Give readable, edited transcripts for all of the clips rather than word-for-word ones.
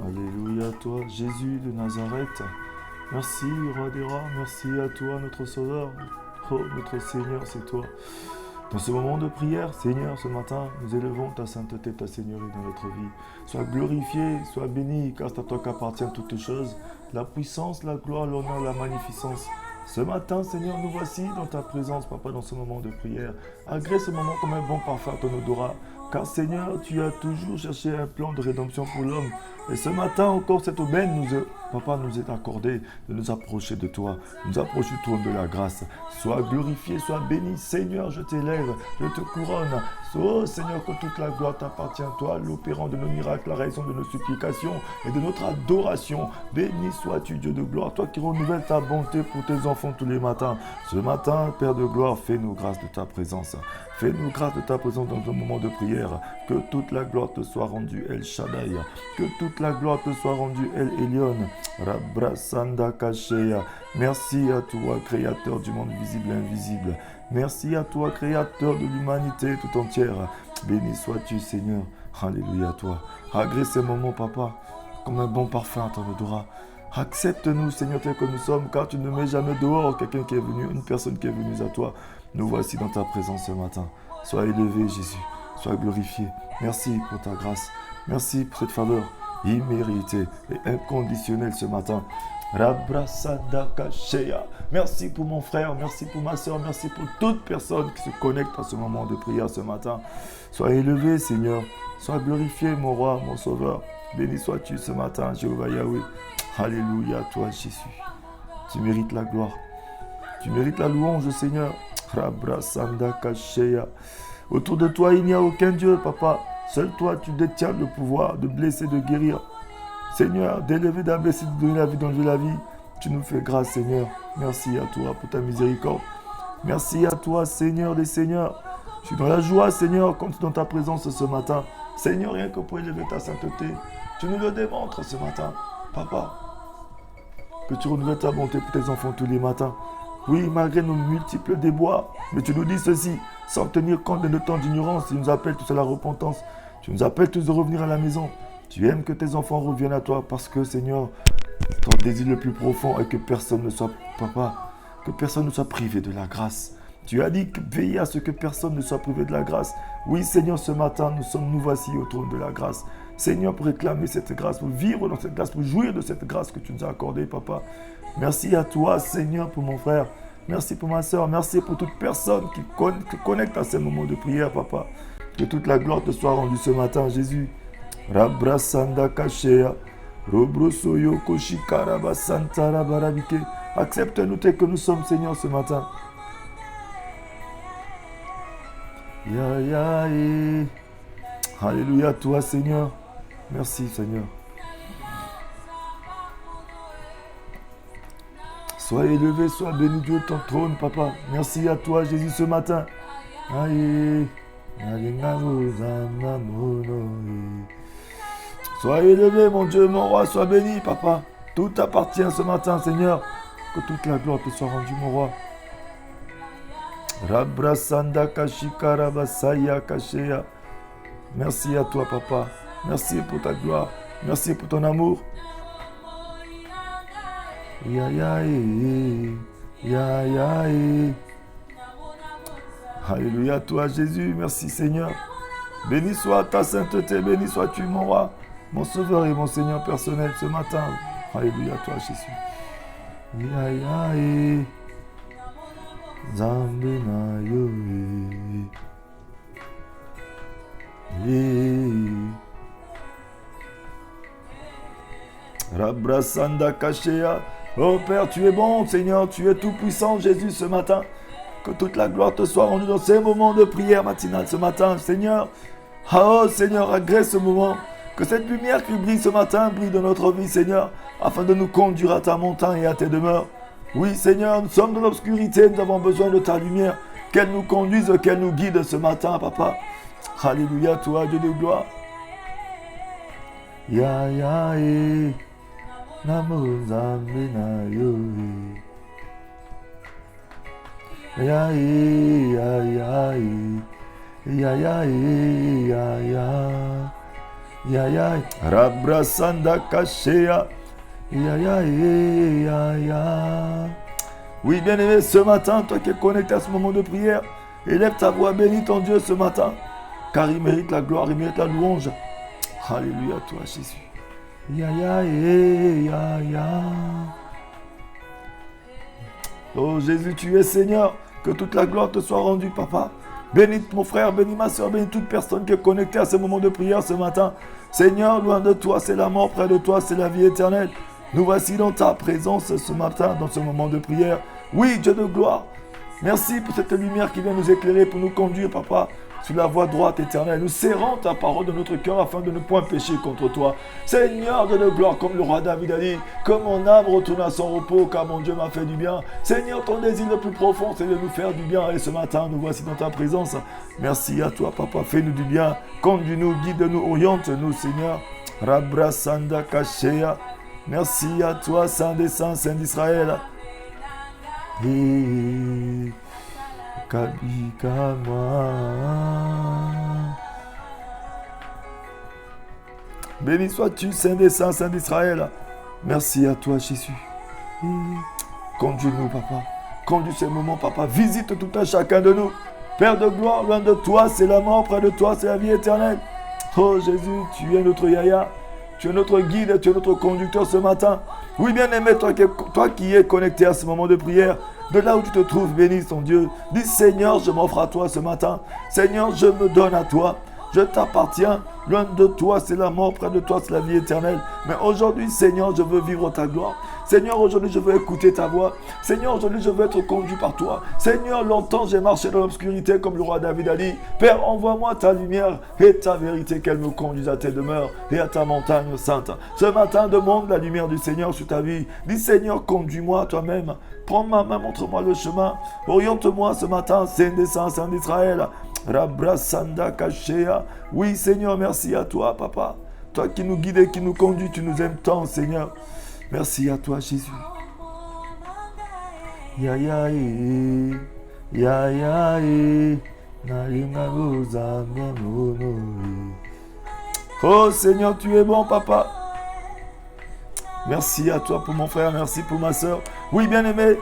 Alléluia à toi, Jésus de Nazareth. Merci, Roi des rois. Merci à toi, notre Sauveur. Oh, notre Seigneur, c'est toi. Dans ce moment de prière, Seigneur, ce matin, nous élevons ta sainteté, ta Seigneurie dans notre vie. Sois glorifié, sois béni, car c'est à toi qu'appartiennent toutes choses. La puissance, la gloire, l'honneur, la magnificence. Ce matin, Seigneur, nous voici dans ta présence, Papa, dans ce moment de prière. Agrée ce moment comme un bon parfum à ton odorat. Car Seigneur, tu as toujours cherché un plan de rédemption pour l'homme. Et ce matin encore, cette aubaine, Papa, nous est accordée de nous approcher de toi, nous approcher du trône de la grâce. Sois glorifié, sois béni, Seigneur, je t'élève, je te couronne. Oh Seigneur, que toute la gloire t'appartient à toi, l'opérant de nos miracles, la raison de nos supplications et de notre adoration. Béni sois-tu, Dieu de gloire, toi qui renouvelles ta bonté pour tes enfants tous les matins. Ce matin, Père de gloire, fais-nous grâce de ta présence. Fais-nous grâce de ta présence dans un moment de prière. Que toute la gloire te soit rendue, El Shaddai. Que toute la gloire te soit rendue, El Elyon. Rabrasanda Kasheya. Merci à toi, Créateur du monde visible et invisible. Merci à toi, Créateur de l'humanité tout entière. Béni sois-tu, Seigneur. Alléluia à toi. Agrée ces moments, Papa, comme un bon parfum à ton odorat. Accepte-nous, Seigneur, tel que nous sommes, car tu ne mets jamais dehors quelqu'un qui est venu, une personne qui est venue à toi. Nous voici dans ta présence ce matin. Sois élevé, Jésus. Sois glorifié. Merci pour ta grâce. Merci pour cette faveur imméritée et inconditionnelle ce matin. Rabrasadakasheya. Merci pour mon frère, merci pour ma soeur, merci pour toute personne qui se connecte à ce moment de prière ce matin. Sois élevé, Seigneur. Sois glorifié, mon roi, mon sauveur. Béni sois-tu ce matin, Jéhovah Yahweh. Alléluia à toi, Jésus. Tu mérites la gloire. Tu mérites la louange, Seigneur. Rabrasandakasheya. Autour de toi, il n'y a aucun Dieu, Papa. Seul toi, tu détiens le pouvoir de blesser, de guérir. Seigneur, d'élever, d'abaisser, de donner la vie, d'enlever la vie. Tu nous fais grâce, Seigneur. Merci à toi pour ta miséricorde. Merci à toi, Seigneur des Seigneurs. Je suis dans la joie, Seigneur, quand tu es dans ta présence ce matin. Seigneur, rien que pour élever ta sainteté, tu nous le démontres ce matin. Papa, que tu renouvelles ta bonté pour tes enfants tous les matins. Oui, malgré nos multiples déboires, mais tu nous dis ceci, sans tenir compte de notre temps d'ignorance, tu nous appelles tous à la repentance. Tu nous appelles tous de revenir à la maison. Tu aimes que tes enfants reviennent à toi parce que, Seigneur, ton désir le plus profond est que personne ne soit, Papa, que personne ne soit privé de la grâce. Tu as dit veiller à ce que personne ne soit privé de la grâce. Oui, Seigneur, ce matin, nous voici au trône de la grâce. Seigneur, pour réclamer cette grâce, pour vivre dans cette grâce, pour jouir de cette grâce que tu nous as accordée, Papa. Merci à toi, Seigneur, pour mon frère. Merci pour ma soeur. Merci pour toute personne qui connecte à ces moments de prière, Papa. Que toute la gloire te soit rendue ce matin, Jésus. Rabrasanda Kasheya. Robrosoyo Koshikaraba Santara Barabike. Accepte-nous tel que nous sommes, Seigneur, ce matin. Ya ya et. Alléluia à toi, Seigneur. Merci, Seigneur. Sois élevé, sois béni Dieu ton trône, Papa. Merci à toi, Jésus, ce matin. Aïe. Sois élevé, mon Dieu, mon roi, sois béni, Papa. Tout t'appartient ce matin, Seigneur. Que toute la gloire te soit rendue, mon roi. Rabrasanda Kashikara Basaya Kasheya. Merci à toi, Papa. Merci pour ta gloire. Merci pour ton amour. Ya ya ya ya. Alléluia à toi, Jésus. Merci, Seigneur. Béni soit ta sainteté. Béni sois-tu, mon roi, mon sauveur et mon Seigneur personnel ce matin. Alléluia à toi, Jésus. Ya ya Zambina yo. Rabrasanda Kasheya. Oh Père, tu es bon, Seigneur, tu es tout puissant, Jésus, ce matin. Que toute la gloire te soit rendue dans ces moments de prière matinale ce matin, Seigneur. Oh Seigneur, agrée ce moment. Que cette lumière qui brille ce matin brille dans notre vie, Seigneur, afin de nous conduire à ta montagne et à tes demeures. Oui, Seigneur, nous sommes dans l'obscurité, nous avons besoin de ta lumière. Qu'elle nous conduise, qu'elle nous guide ce matin, Papa. Alléluia, toi, Dieu de gloire. Ya ya e. Namo Zambina yo. Ya ya ya ya ya ya ya. Ya ya, Rabrasanda Kashea. Ya ya, ya ya. Oui, bien-aimé, ce matin, toi qui es connecté à ce moment de prière, élève ta voix, bénis ton Dieu ce matin, car il mérite la gloire, il mérite la louange. Alléluia, toi, Jésus. Ya ya, ya ya. Oh Jésus, tu es Seigneur, que toute la gloire te soit rendue, Papa. Bénis mon frère, bénis ma soeur, bénis toute personne qui est connectée à ce moment de prière ce matin. Seigneur, loin de toi, c'est la mort, près de toi, c'est la vie éternelle. Nous voici dans ta présence ce matin, dans ce moment de prière. Oui, Dieu de gloire, merci pour cette lumière qui vient nous éclairer, pour nous conduire, Papa, sur la voie droite éternelle. Nous serrons ta parole de notre cœur afin de ne point pécher contre toi. Seigneur, Dieu de gloire, comme le roi David a dit, que mon âme retourne à son repos, car mon Dieu m'a fait du bien. Seigneur, ton désir le plus profond, c'est de nous faire du bien. Et ce matin, nous voici dans ta présence. Merci à toi, Papa, fais-nous du bien. Conduis-nous, guide-nous, oriente-nous, Seigneur. Rabrasanda Kashea. Merci à toi, Saint des Saints, Saint d'Israël. Et Kabikama. Béni sois-tu, Saint des Saints, Saint d'Israël. Merci à toi, Jésus. Conduis-nous, Papa. Conduis ces moments, Papa. Visite tout un chacun de nous. Père de gloire, loin de toi, c'est la mort. Près de toi, c'est la vie éternelle. Oh Jésus, tu es notre Yaya. Tu es notre guide, tu es notre conducteur ce matin. Oui, bien-aimé, toi qui es connecté à ce moment de prière, de là où tu te trouves, bénis ton Dieu. Dis, Seigneur, je m'offre à toi ce matin. Seigneur, je me donne à toi. Je t'appartiens. Loin de toi, c'est la mort. Près de toi, c'est la vie éternelle. Mais aujourd'hui, Seigneur, je veux vivre ta gloire. Seigneur, aujourd'hui, je veux écouter ta voix. Seigneur, aujourd'hui, je veux être conduit par toi. Seigneur, longtemps, j'ai marché dans l'obscurité comme le roi David a dit. Père, envoie-moi ta lumière et ta vérité, qu'elle me conduise à tes demeures et à ta montagne sainte. Ce matin, demande la lumière du Seigneur sur ta vie. Dis, Seigneur, conduis-moi toi-même. Prends ma main, montre-moi le chemin. Oriente-moi ce matin, Saint des Saints, Saint d'Israël. Rabrasanda Kashea. Oui, Seigneur, merci à toi, Papa. Toi qui nous guides et qui nous conduis, tu nous aimes tant, Seigneur. Merci à toi, Jésus. Ya ya e, ya ya e, nalinga goza memono. Oh Seigneur, tu es bon, Papa. Merci à toi pour mon frère, merci pour ma soeur. Oui, bien-aimé,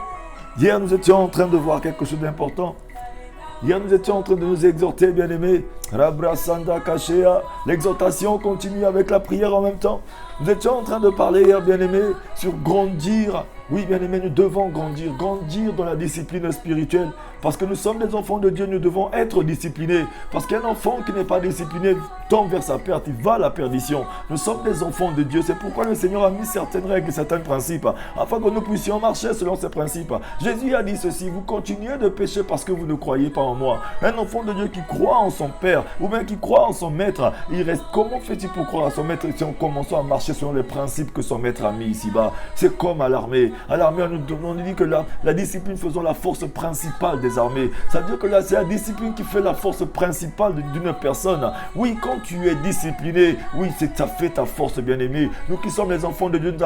hier nous étions en train de voir quelque chose d'important. Hier, nous étions en train de nous exhorter, bien-aimés. Rabrasanda Kashea. L'exhortation continue avec la prière en même temps. Nous étions en train de parler hier, bien-aimés, sur grandir. Oui, bien-aimés, nous devons grandir. Grandir dans la discipline spirituelle. Parce que nous sommes des enfants de Dieu, nous devons être disciplinés. Parce qu'un enfant qui n'est pas discipliné tombe vers sa perte, il va à la perdition. Nous sommes des enfants de Dieu. C'est pourquoi le Seigneur a mis certaines règles, certains principes, afin que nous puissions marcher selon ces principes. Jésus a dit ceci, vous continuez de pécher parce que vous ne croyez pas en moi. Un enfant de Dieu qui croit en son Père, ou bien qui croit en son Maître, il reste. Comment fait-il pour croire à son Maître si on commence à marcher selon les principes que son Maître a mis ici-bas? C'est comme à l'armée. À l'armée, on nous dit que la discipline faisant la force principale des armées. Ça veut dire que là, c'est la discipline qui fait la force principale d'une personne. Oui, quand tu es discipliné, oui, ça fait ta force, bien-aimé. Nous qui sommes les enfants de Dieu, nous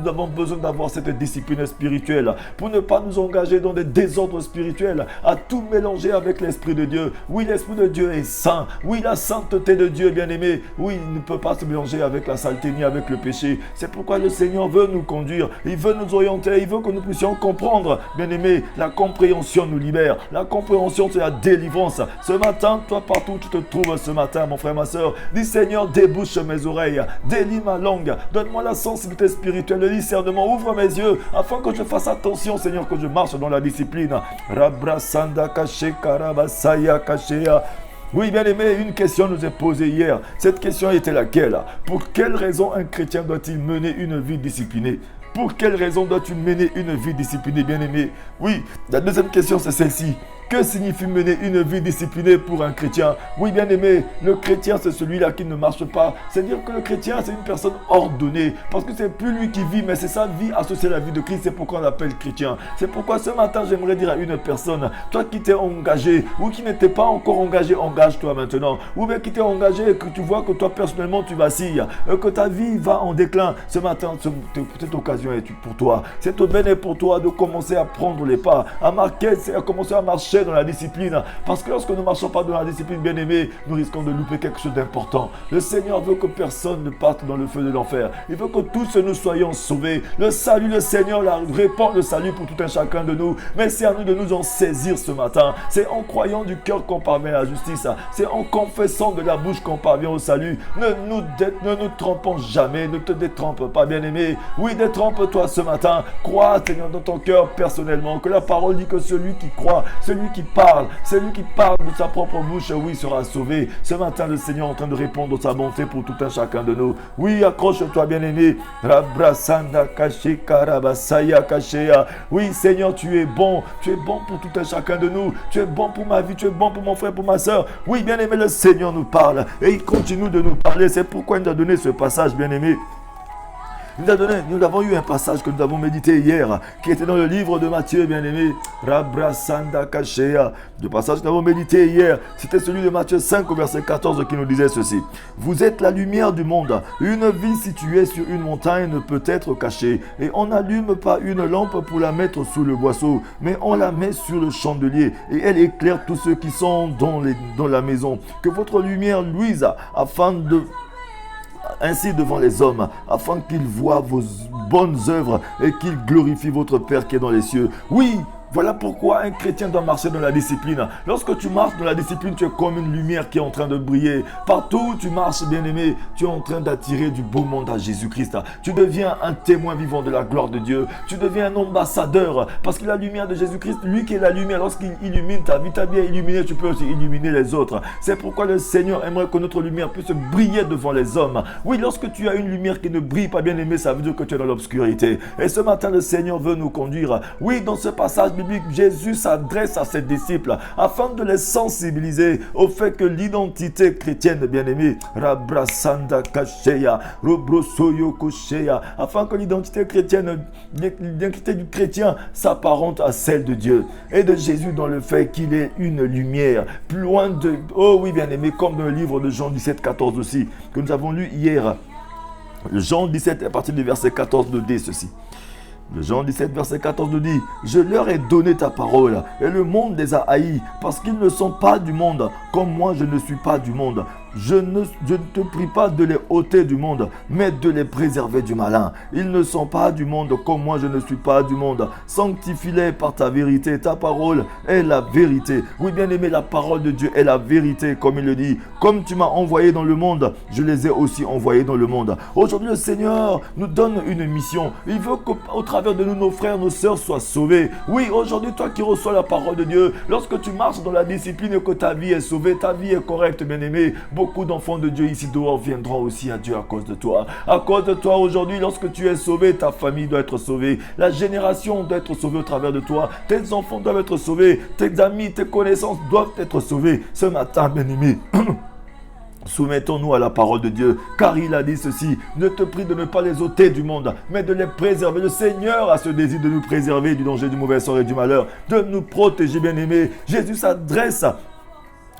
avons besoin d'avoir cette discipline spirituelle pour ne pas nous engager dans des désordres spirituels, à tout mélanger avec l'Esprit de Dieu. Oui, l'Esprit de Dieu est saint. Oui, la sainteté de Dieu, bien-aimé. Oui, il ne peut pas se mélanger avec la saleté ni avec le péché. C'est pourquoi le Seigneur veut nous conduire. Il veut nous orienter. Il veut que nous puissions comprendre. Bien-aimé, la compréhension nous libère. La compréhension, c'est la délivrance. Ce matin, toi, partout où tu te trouves ce matin, mon frère, ma soeur, dis Seigneur, débouche mes oreilles, délie ma langue, donne-moi la sensibilité spirituelle, le discernement, ouvre mes yeux, afin que je fasse attention, Seigneur, que je marche dans la discipline. Rabrasanda Kashe Karabasaya Kashea. Oui, bien aimé, une question nous est posée hier. Cette question était laquelle? Pour quelle raison un chrétien doit-il mener une vie disciplinée? Pour quelle raison dois-tu mener une vie disciplinée, bien-aimé? Oui, la deuxième question, c'est celle-ci. Que signifie mener une vie disciplinée pour un chrétien? Oui, bien-aimé, le chrétien, c'est celui-là qui ne marche pas. C'est-à-dire que le chrétien, c'est une personne ordonnée. Parce que c'est plus lui qui vit, mais c'est sa vie associée à la vie de Christ. C'est pourquoi on l'appelle chrétien. C'est pourquoi ce matin, j'aimerais dire à une personne, toi qui t'es engagé ou qui n'étais pas encore engagé, engage-toi maintenant. Ou bien qui t'es engagé et que tu vois que toi, personnellement, tu vacilles, que ta vie va en déclin. Ce matin, cette occasion est pour toi. Cette aubaine est pour toi de commencer à prendre les pas, à marquer, à commencer à marcher marcher dans la discipline. Parce que lorsque nous ne marchons pas dans la discipline, bien-aimés, nous risquons de louper quelque chose d'important. Le Seigneur veut que personne ne parte dans le feu de l'enfer. Il veut que tous nous soyons sauvés. Le salut, le Seigneur répand le salut pour tout un chacun de nous. Mais c'est à nous de nous en saisir ce matin. C'est en croyant du cœur qu'on parvient à la justice. C'est en confessant de la bouche qu'on parvient au salut. Ne nous trompons jamais. Ne te détrompe pas, bien-aimé. Oui, détrompe-toi ce matin. Crois, Seigneur, dans ton cœur personnellement que la parole dit que celui qui croit, celui qui parle de sa propre bouche, oui, sera sauvé. Ce matin, le Seigneur est en train de répondre sa bonté pour tout un chacun de nous. Oui, accroche-toi, bien-aimé. Oui, Seigneur, tu es bon. Tu es bon pour tout un chacun de nous. Tu es bon pour ma vie. Tu es bon pour mon frère, pour ma soeur. Oui, bien-aimé, le Seigneur nous parle. Et il continue de nous parler. C'est pourquoi il nous a donné ce passage, bien-aimé. Nous avons eu un passage que nous avons médité hier, qui était dans le livre de Matthieu, bien-aimé. Le passage que nous avons médité hier, c'était celui de Matthieu 5, au verset 14, qui nous disait ceci. Vous êtes la lumière du monde. Une ville située sur une montagne ne peut être cachée. Et on n'allume pas une lampe pour la mettre sous le boisseau, mais on la met sur le chandelier. Et elle éclaire tous ceux qui sont dans la maison. Que votre lumière luise ainsi devant les hommes, afin qu'ils voient vos bonnes œuvres et qu'ils glorifient votre Père qui est dans les cieux. Oui, voilà pourquoi un chrétien doit marcher dans la discipline. Lorsque tu marches dans la discipline, tu es comme une lumière qui est en train de briller. Partout où tu marches, bien-aimé, tu es en train d'attirer du beau monde à Jésus-Christ. Tu deviens un témoin vivant de la gloire de Dieu. Tu deviens un ambassadeur parce que la lumière de Jésus-Christ, lui qui est la lumière, lorsqu'il illumine ta vie est illuminée, tu peux aussi illuminer les autres. C'est pourquoi le Seigneur aimerait que notre lumière puisse briller devant les hommes. Oui, lorsque tu as une lumière qui ne brille pas, bien-aimé, ça veut dire que tu es dans l'obscurité. Et ce matin, le Seigneur veut nous conduire. Oui, dans ce passage biblique, Jésus s'adresse à ses disciples afin de les sensibiliser au fait que l'identité chrétienne, bien-aimé, afin que l'identité chrétienne, l'identité du chrétien s'apparente à celle de Dieu et de Jésus dans le fait qu'il est une lumière. Plus loin de... Oh oui, bien-aimé, comme dans le livre de Jean 17, 14 aussi, que nous avons lu hier. Jean 17, à partir du verset 14, nous dit ceci. Le Jean 17, verset 14 nous dit « Je leur ai donné ta parole, et le monde les a haïs, parce qu'ils ne sont pas du monde, comme moi je ne suis pas du monde. Je ne te prie pas de les ôter du monde, mais de les préserver du malin. Ils ne sont pas du monde, comme moi je ne suis pas du monde. Sanctifie-les par ta vérité, ta parole est la vérité. » Oui, bien aimé, la parole de Dieu est la vérité, comme il le dit. « Comme tu m'as envoyé dans le monde, je les ai aussi envoyés dans le monde. » Aujourd'hui, le Seigneur nous donne une mission. Il veut qu'au travers de nous, nos frères, nos sœurs soient sauvés. Oui, aujourd'hui, toi qui reçois la parole de Dieu, lorsque tu marches dans la discipline et que ta vie est sauvée, ta vie est correcte, bien aimé, beaucoup d'enfants de Dieu ici dehors viendront aussi à Dieu à cause de toi. À cause de toi aujourd'hui, lorsque tu es sauvé, ta famille doit être sauvée. La génération doit être sauvée au travers de toi. Tes enfants doivent être sauvés. Tes amis, tes connaissances doivent être sauvés. Ce matin, bien aimé, soumettons-nous à la parole de Dieu, car il a dit ceci, ne te prie de ne pas les ôter du monde, mais de les préserver. Le Seigneur a ce désir de nous préserver du danger, du mauvais sort et du malheur, de nous protéger, bien-aimés. Jésus s'adresse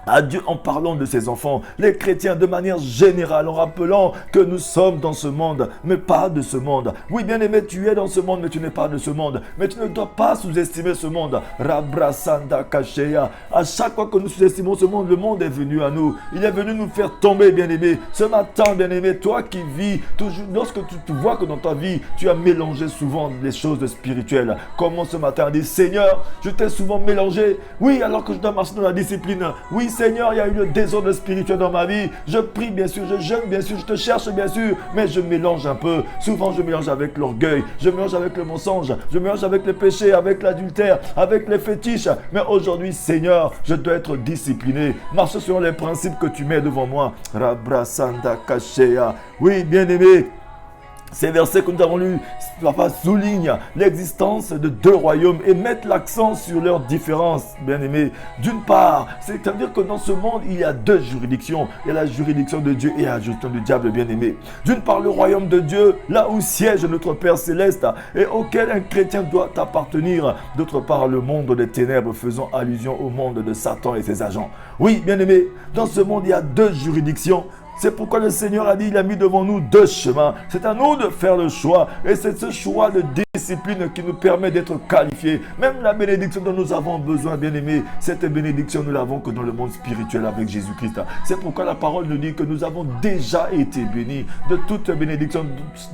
à Dieu en parlant de ses enfants, les chrétiens de manière générale, en rappelant que nous sommes dans ce monde, mais pas de ce monde. Oui, bien aimé, tu es dans ce monde, mais tu n'es pas de ce monde. Mais tu ne dois pas sous-estimer ce monde. Rabrasanda Kasheya. À chaque fois que nous sous-estimons ce monde, le monde est venu à nous. Il est venu nous faire tomber, bien aimé. Ce matin, bien aimé, toi qui vis, toujours, lorsque tu vois que dans ta vie, tu as mélangé souvent les choses spirituelles. Comment ce matin dit, Seigneur, je t'ai souvent mélangé. Oui, alors que je dois marcher dans la discipline. Oui, Seigneur, il y a eu le désordre spirituel dans ma vie. Je prie, bien sûr, je jeûne, bien sûr, je te cherche, bien sûr, mais je mélange un peu. Souvent, je mélange avec l'orgueil, je mélange avec le mensonge, je mélange avec le péché, avec l'adultère, avec les fétiches. Mais aujourd'hui, Seigneur, je dois être discipliné. Marche selon les principes que tu mets devant moi. Rabrasanda Kasheya. Oui, bien aimé. Ces versets que nous avons lus, papa, souligne l'existence de deux royaumes et mettent l'accent sur leurs différences, bien aimés. D'une part, c'est-à-dire que dans ce monde, il y a deux juridictions. Il y a la juridiction de Dieu et la juridiction du diable, bien aimé. D'une part, le royaume de Dieu, là où siège notre Père Céleste et auquel un chrétien doit appartenir. D'autre part, le monde des ténèbres, faisant allusion au monde de Satan et ses agents. Oui, bien aimé, dans ce monde, il y a deux juridictions. C'est pourquoi le Seigneur a dit, il a mis devant nous deux chemins. C'est à nous de faire le choix. Et c'est ce choix de discipline qui nous permet d'être qualifiés. Même la bénédiction dont nous avons besoin, bien-aimés, cette bénédiction, nous l'avons que dans le monde spirituel avec Jésus-Christ. C'est pourquoi la parole nous dit que nous avons déjà été bénis de toute bénédiction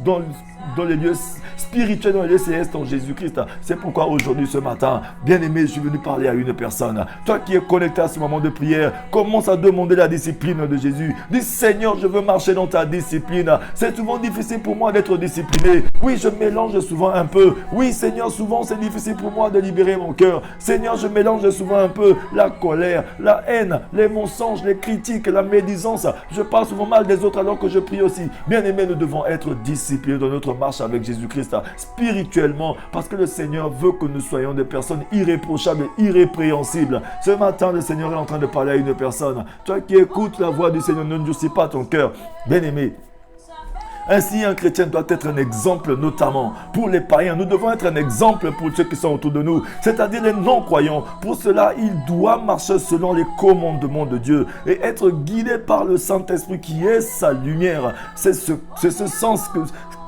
dans les lieux spirituels, dans les lieux célestes en Jésus-Christ. C'est pourquoi aujourd'hui, ce matin, bien-aimé, je suis venu parler à une personne. Toi qui es connecté à ce moment de prière, commence à demander la discipline de Jésus. Dis, Seigneur, je veux marcher dans ta discipline. C'est souvent difficile pour moi d'être discipliné. Oui, je mélange souvent un peu. Oui, Seigneur, souvent c'est difficile pour moi de libérer mon cœur. Seigneur, je mélange souvent un peu la colère, la haine, les mensonges, les critiques, la médisance. Je parle souvent mal des autres alors que je prie aussi. Bien-aimé, nous devons être disciplinés dans notre marche avec Jésus-Christ spirituellement, parce que le Seigneur veut que nous soyons des personnes irréprochables, irrépréhensibles. Ce matin, le Seigneur est en train de parler à une personne. Toi qui écoutes la voix du Seigneur, ne endurcis pas ton cœur. Bien-aimé, ainsi, un chrétien doit être un exemple, notamment pour les païens. Nous devons être un exemple pour ceux qui sont autour de nous, c'est-à-dire les non-croyants. Pour cela, il doit marcher selon les commandements de Dieu et être guidé par le Saint-Esprit qui est sa lumière. C'est ce sens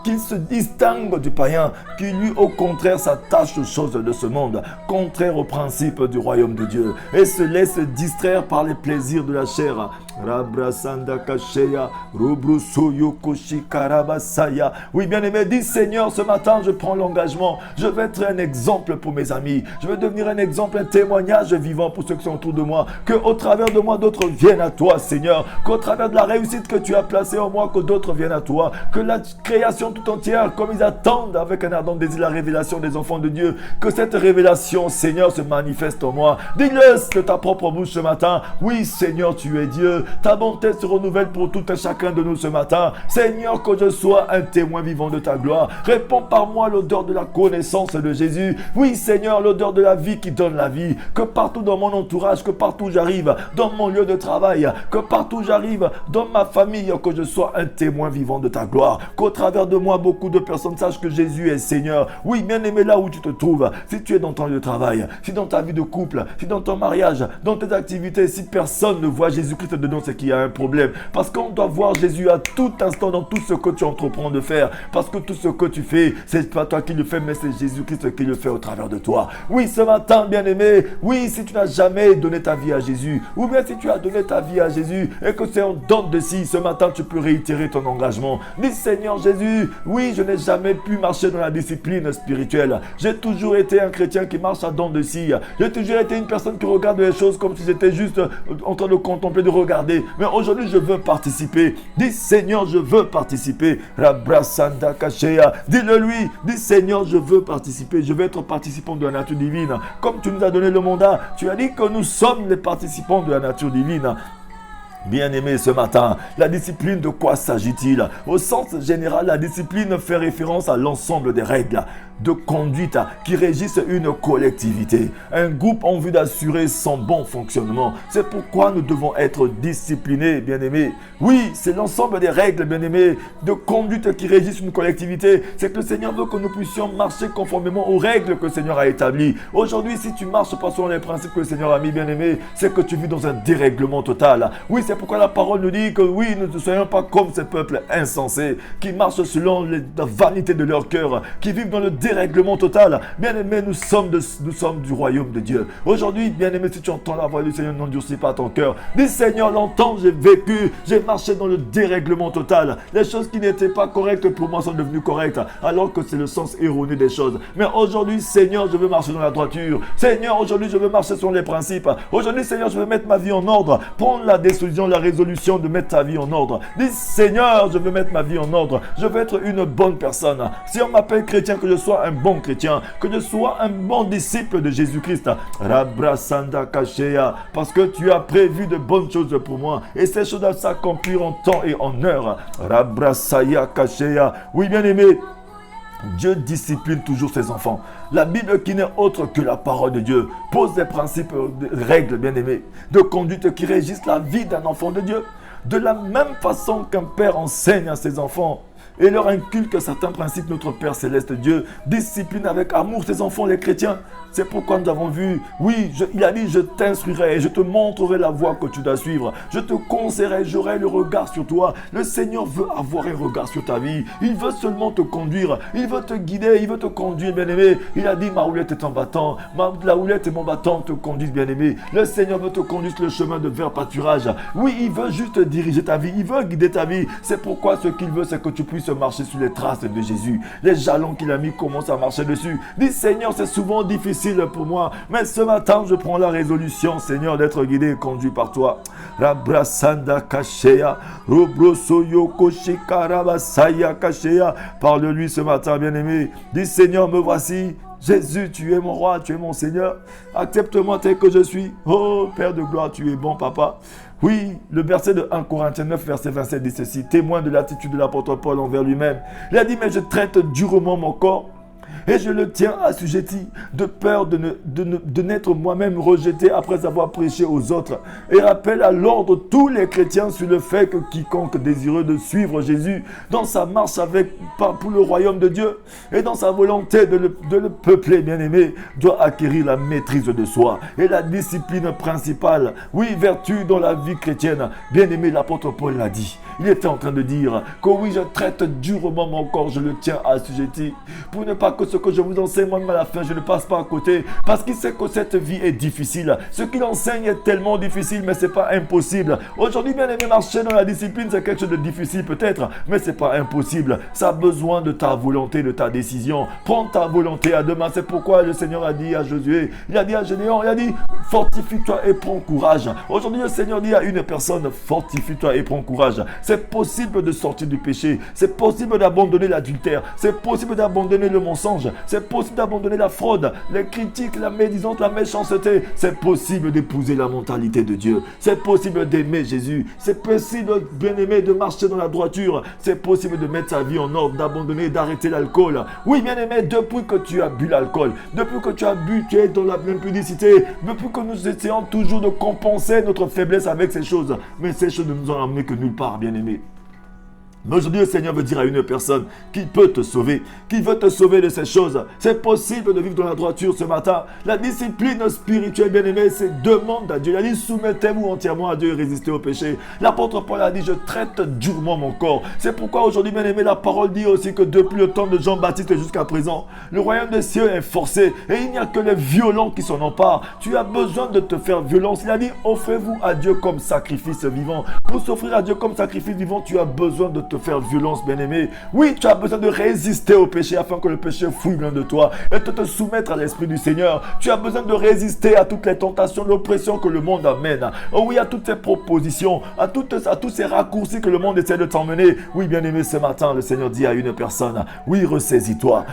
qu'il se distingue du païen, qui lui au contraire s'attache aux choses de ce monde, contraire aux principes du royaume de Dieu, et se laisse distraire par les plaisirs de la chair. Oui, bien-aimé, dis Seigneur, ce matin je prends l'engagement, je vais être un exemple pour mes amis, je vais devenir un exemple, un témoignage vivant pour ceux qui sont autour de moi, qu'au travers de moi d'autres viennent à toi, Seigneur, qu'au travers de la réussite que tu as placée en moi, que d'autres viennent à toi, que la création tout entière, comme ils attendent avec un ardent désir la révélation des enfants de Dieu, que cette révélation, Seigneur, se manifeste en moi. Dis-le de ta propre bouche ce matin. Oui, Seigneur, tu es Dieu. Ta bonté se renouvelle pour tout un chacun de nous ce matin. Seigneur, que je sois un témoin vivant de ta gloire. Réponds par moi l'odeur de la connaissance de Jésus. Oui, Seigneur, l'odeur de la vie qui donne la vie. Que partout dans mon entourage, que partout j'arrive, dans mon lieu de travail, que partout j'arrive, dans ma famille, que je sois un témoin vivant de ta gloire. Qu'au travers de moi, beaucoup de personnes sachent que Jésus est Seigneur. Oui, bien-aimé, là où tu te trouves, si tu es dans ton lieu de travail, si dans ta vie de couple, si dans ton mariage, dans tes activités, si personne ne voit Jésus-Christ dedans, c'est qu'il y a un problème. Parce qu'on doit voir Jésus à tout instant dans tout ce que tu entreprends de faire. Parce que tout ce que tu fais, c'est pas toi qui le fais, mais c'est Jésus-Christ qui le fait au travers de toi. Oui, ce matin, bien-aimé, oui, si tu n'as jamais donné ta vie à Jésus, ou bien si tu as donné ta vie à Jésus et que c'est en don de si, ce matin, tu peux réitérer ton engagement. Dis, Seigneur Jésus, oui, je n'ai jamais pu marcher dans la discipline spirituelle. J'ai toujours été un chrétien qui marche à don de scie. J'ai toujours été une personne qui regarde les choses comme si j'étais juste en train de contempler, de regarder. Mais aujourd'hui, je veux participer. Dis, Seigneur, je veux participer. Dis-le lui. Dis, Seigneur, je veux participer. Je veux être participant de la nature divine. Comme tu nous as donné le mandat, tu as dit que nous sommes les participants de la nature divine. Bien-aimé, ce matin, la discipline, de quoi s'agit-il? Au sens général, la discipline fait référence à l'ensemble des règles de conduite qui régissent une collectivité, un groupe en vue d'assurer son bon fonctionnement. C'est pourquoi nous devons être disciplinés, bien-aimés. Oui, c'est l'ensemble des règles, bien-aimés, de conduite qui régissent une collectivité. C'est que le Seigneur veut que nous puissions marcher conformément aux règles que le Seigneur a établies. Aujourd'hui, si tu marches pas selon les principes que le Seigneur a mis, bien-aimé, c'est que tu vis dans un dérèglement total. Oui, c'est pourquoi la parole nous dit que oui, nous ne soyons pas comme ces peuples insensés qui marchent selon la vanité de leur cœur, qui vivent dans le dérèglement total. Bien-aimé, nous sommes du royaume de Dieu. Aujourd'hui, bien-aimé, si tu entends la voix du Seigneur, n'endurcis pas ton cœur. Dis, Seigneur, longtemps j'ai vécu, j'ai marché dans le dérèglement total. Les choses qui n'étaient pas correctes pour moi sont devenues correctes, alors que c'est le sens erroné des choses. Mais aujourd'hui, Seigneur, je veux marcher dans la droiture. Seigneur, aujourd'hui, je veux marcher selon les principes. Aujourd'hui, Seigneur, je veux mettre ma vie en ordre. Prendre la décision, la résolution de mettre ta vie en ordre. Dis, Seigneur, je veux mettre ma vie en ordre. Je veux être une bonne personne. Si on m'appelle chrétien, que je sois un bon chrétien, que je sois un bon disciple de Jésus-Christ. Parce que tu as prévu de bonnes choses pour moi. Et ces choses doivent s'accomplir en temps et en heure. Oui, bien aimé, Dieu discipline toujours ses enfants. La Bible, qui n'est autre que la parole de Dieu, pose des principes, des règles, bien aimés, de conduite qui régissent la vie d'un enfant de Dieu. De la même façon qu'un père enseigne à ses enfants et leur inculque certains principes. Notre Père Céleste Dieu discipline avec amour ses enfants, les chrétiens. C'est pourquoi nous avons vu, oui, il a dit, je t'instruirai, je te montrerai la voie que tu dois suivre. Je te conseillerai, j'aurai le regard sur toi. Le Seigneur veut avoir un regard sur ta vie. Il veut seulement te conduire. Il veut te guider, il veut te conduire, bien-aimé. Il a dit, ma houlette est en battant. La houlette et mon bâton te conduisent, bien-aimé. Le Seigneur veut te conduire sur le chemin de vers pâturage. Oui, il veut juste diriger ta vie. Il veut guider ta vie. C'est pourquoi ce qu'il veut, c'est que tu puisses marcher sur les traces de Jésus. Les jalons qu'il a mis commencent à marcher dessus. Dis, Seigneur, c'est souvent difficile pour moi, mais ce matin, je prends la résolution, Seigneur, d'être guidé et conduit par toi. Rabrasanda Kashea, Robrosoyo Koshikarabasaya Kashea. Parle-lui ce matin, bien-aimé. Dis, Seigneur, me voici. Jésus, tu es mon roi, tu es mon Seigneur. Accepte-moi tel que je suis. Oh, Père de gloire, tu es bon, papa. Oui, le verset de 1 Corinthiens 9, verset 27 dit ceci, témoin de l'attitude de l'apôtre Paul envers lui-même. Il a dit, mais je traite durement mon corps et je le tiens assujetti, de peur de n'être moi-même rejeté après avoir prêché aux autres. Et rappelle à l'ordre tous les chrétiens sur le fait que quiconque désireux de suivre Jésus dans sa marche pour le royaume de Dieu et dans sa volonté de le peupler, bien-aimé, doit acquérir la maîtrise de soi et la discipline principale. Oui, vertu dans la vie chrétienne. Bien-aimé, l'apôtre Paul l'a dit. Il était en train de dire que oui, je traite durement mon corps, je le tiens assujetti pour ne pas que ce que je vous enseigne, moi-même à la fin, je ne passe pas à côté parce qu'il sait que cette vie est difficile. Ce qu'il enseigne est tellement difficile, mais ce n'est pas impossible. Aujourd'hui, bien aimé, marcher dans la discipline, c'est quelque chose de difficile peut-être, mais ce n'est pas impossible. Ça a besoin de ta volonté, de ta décision. Prends ta volonté à demain. C'est pourquoi le Seigneur a dit à Josué, il a dit à Gédéon, il a dit, fortifie-toi et prends courage. Aujourd'hui, le Seigneur dit à une personne, fortifie-toi et prends courage. C'est possible de sortir du péché. C'est possible d'abandonner l'adultère. C'est possible d'abandonner le mensonge. C'est possible d'abandonner la fraude, les critiques, la médisance, la méchanceté. C'est possible d'épouser la mentalité de Dieu. C'est possible d'aimer Jésus. C'est possible, bien aimé, de marcher dans la droiture. C'est possible de mettre sa vie en ordre, d'abandonner, d'arrêter l'alcool. Oui, bien aimé, depuis que tu as bu l'alcool, depuis que tu as bu, tu es dans la impudicité, depuis que nous essayons toujours de compenser notre faiblesse avec ces choses. Mais ces choses ne nous ont amené que nulle part, bien aimé. Mais aujourd'hui, le Seigneur veut dire à une personne qu'il peut te sauver, qu'il veut te sauver de ces choses. C'est possible de vivre dans la droiture ce matin. La discipline spirituelle, bien-aimée, c'est demande à Dieu. Il a dit, soumettez-vous entièrement à Dieu et résistez au péché. L'apôtre Paul a dit, je traite durement mon corps. C'est pourquoi aujourd'hui, bien-aimé, la parole dit aussi que depuis le temps de Jean-Baptiste jusqu'à présent, le royaume des cieux est forcé et il n'y a que les violents qui s'en emparent. Tu as besoin de te faire violence. Il a dit, offrez-vous à Dieu comme sacrifice vivant. Pour s'offrir à Dieu comme sacrifice vivant, tu as besoin de te faire violence, bien-aimé. Oui, tu as besoin de résister au péché afin que le péché fouille loin de toi et de te soumettre à l'Esprit du Seigneur. Tu as besoin de résister à toutes les tentations, l'oppression que le monde amène. Oh oui, à toutes ces propositions, à tous ces raccourcis que le monde essaie de t'emmener. Oui, bien-aimé, ce matin, le Seigneur dit à une personne, oui, ressaisis-toi,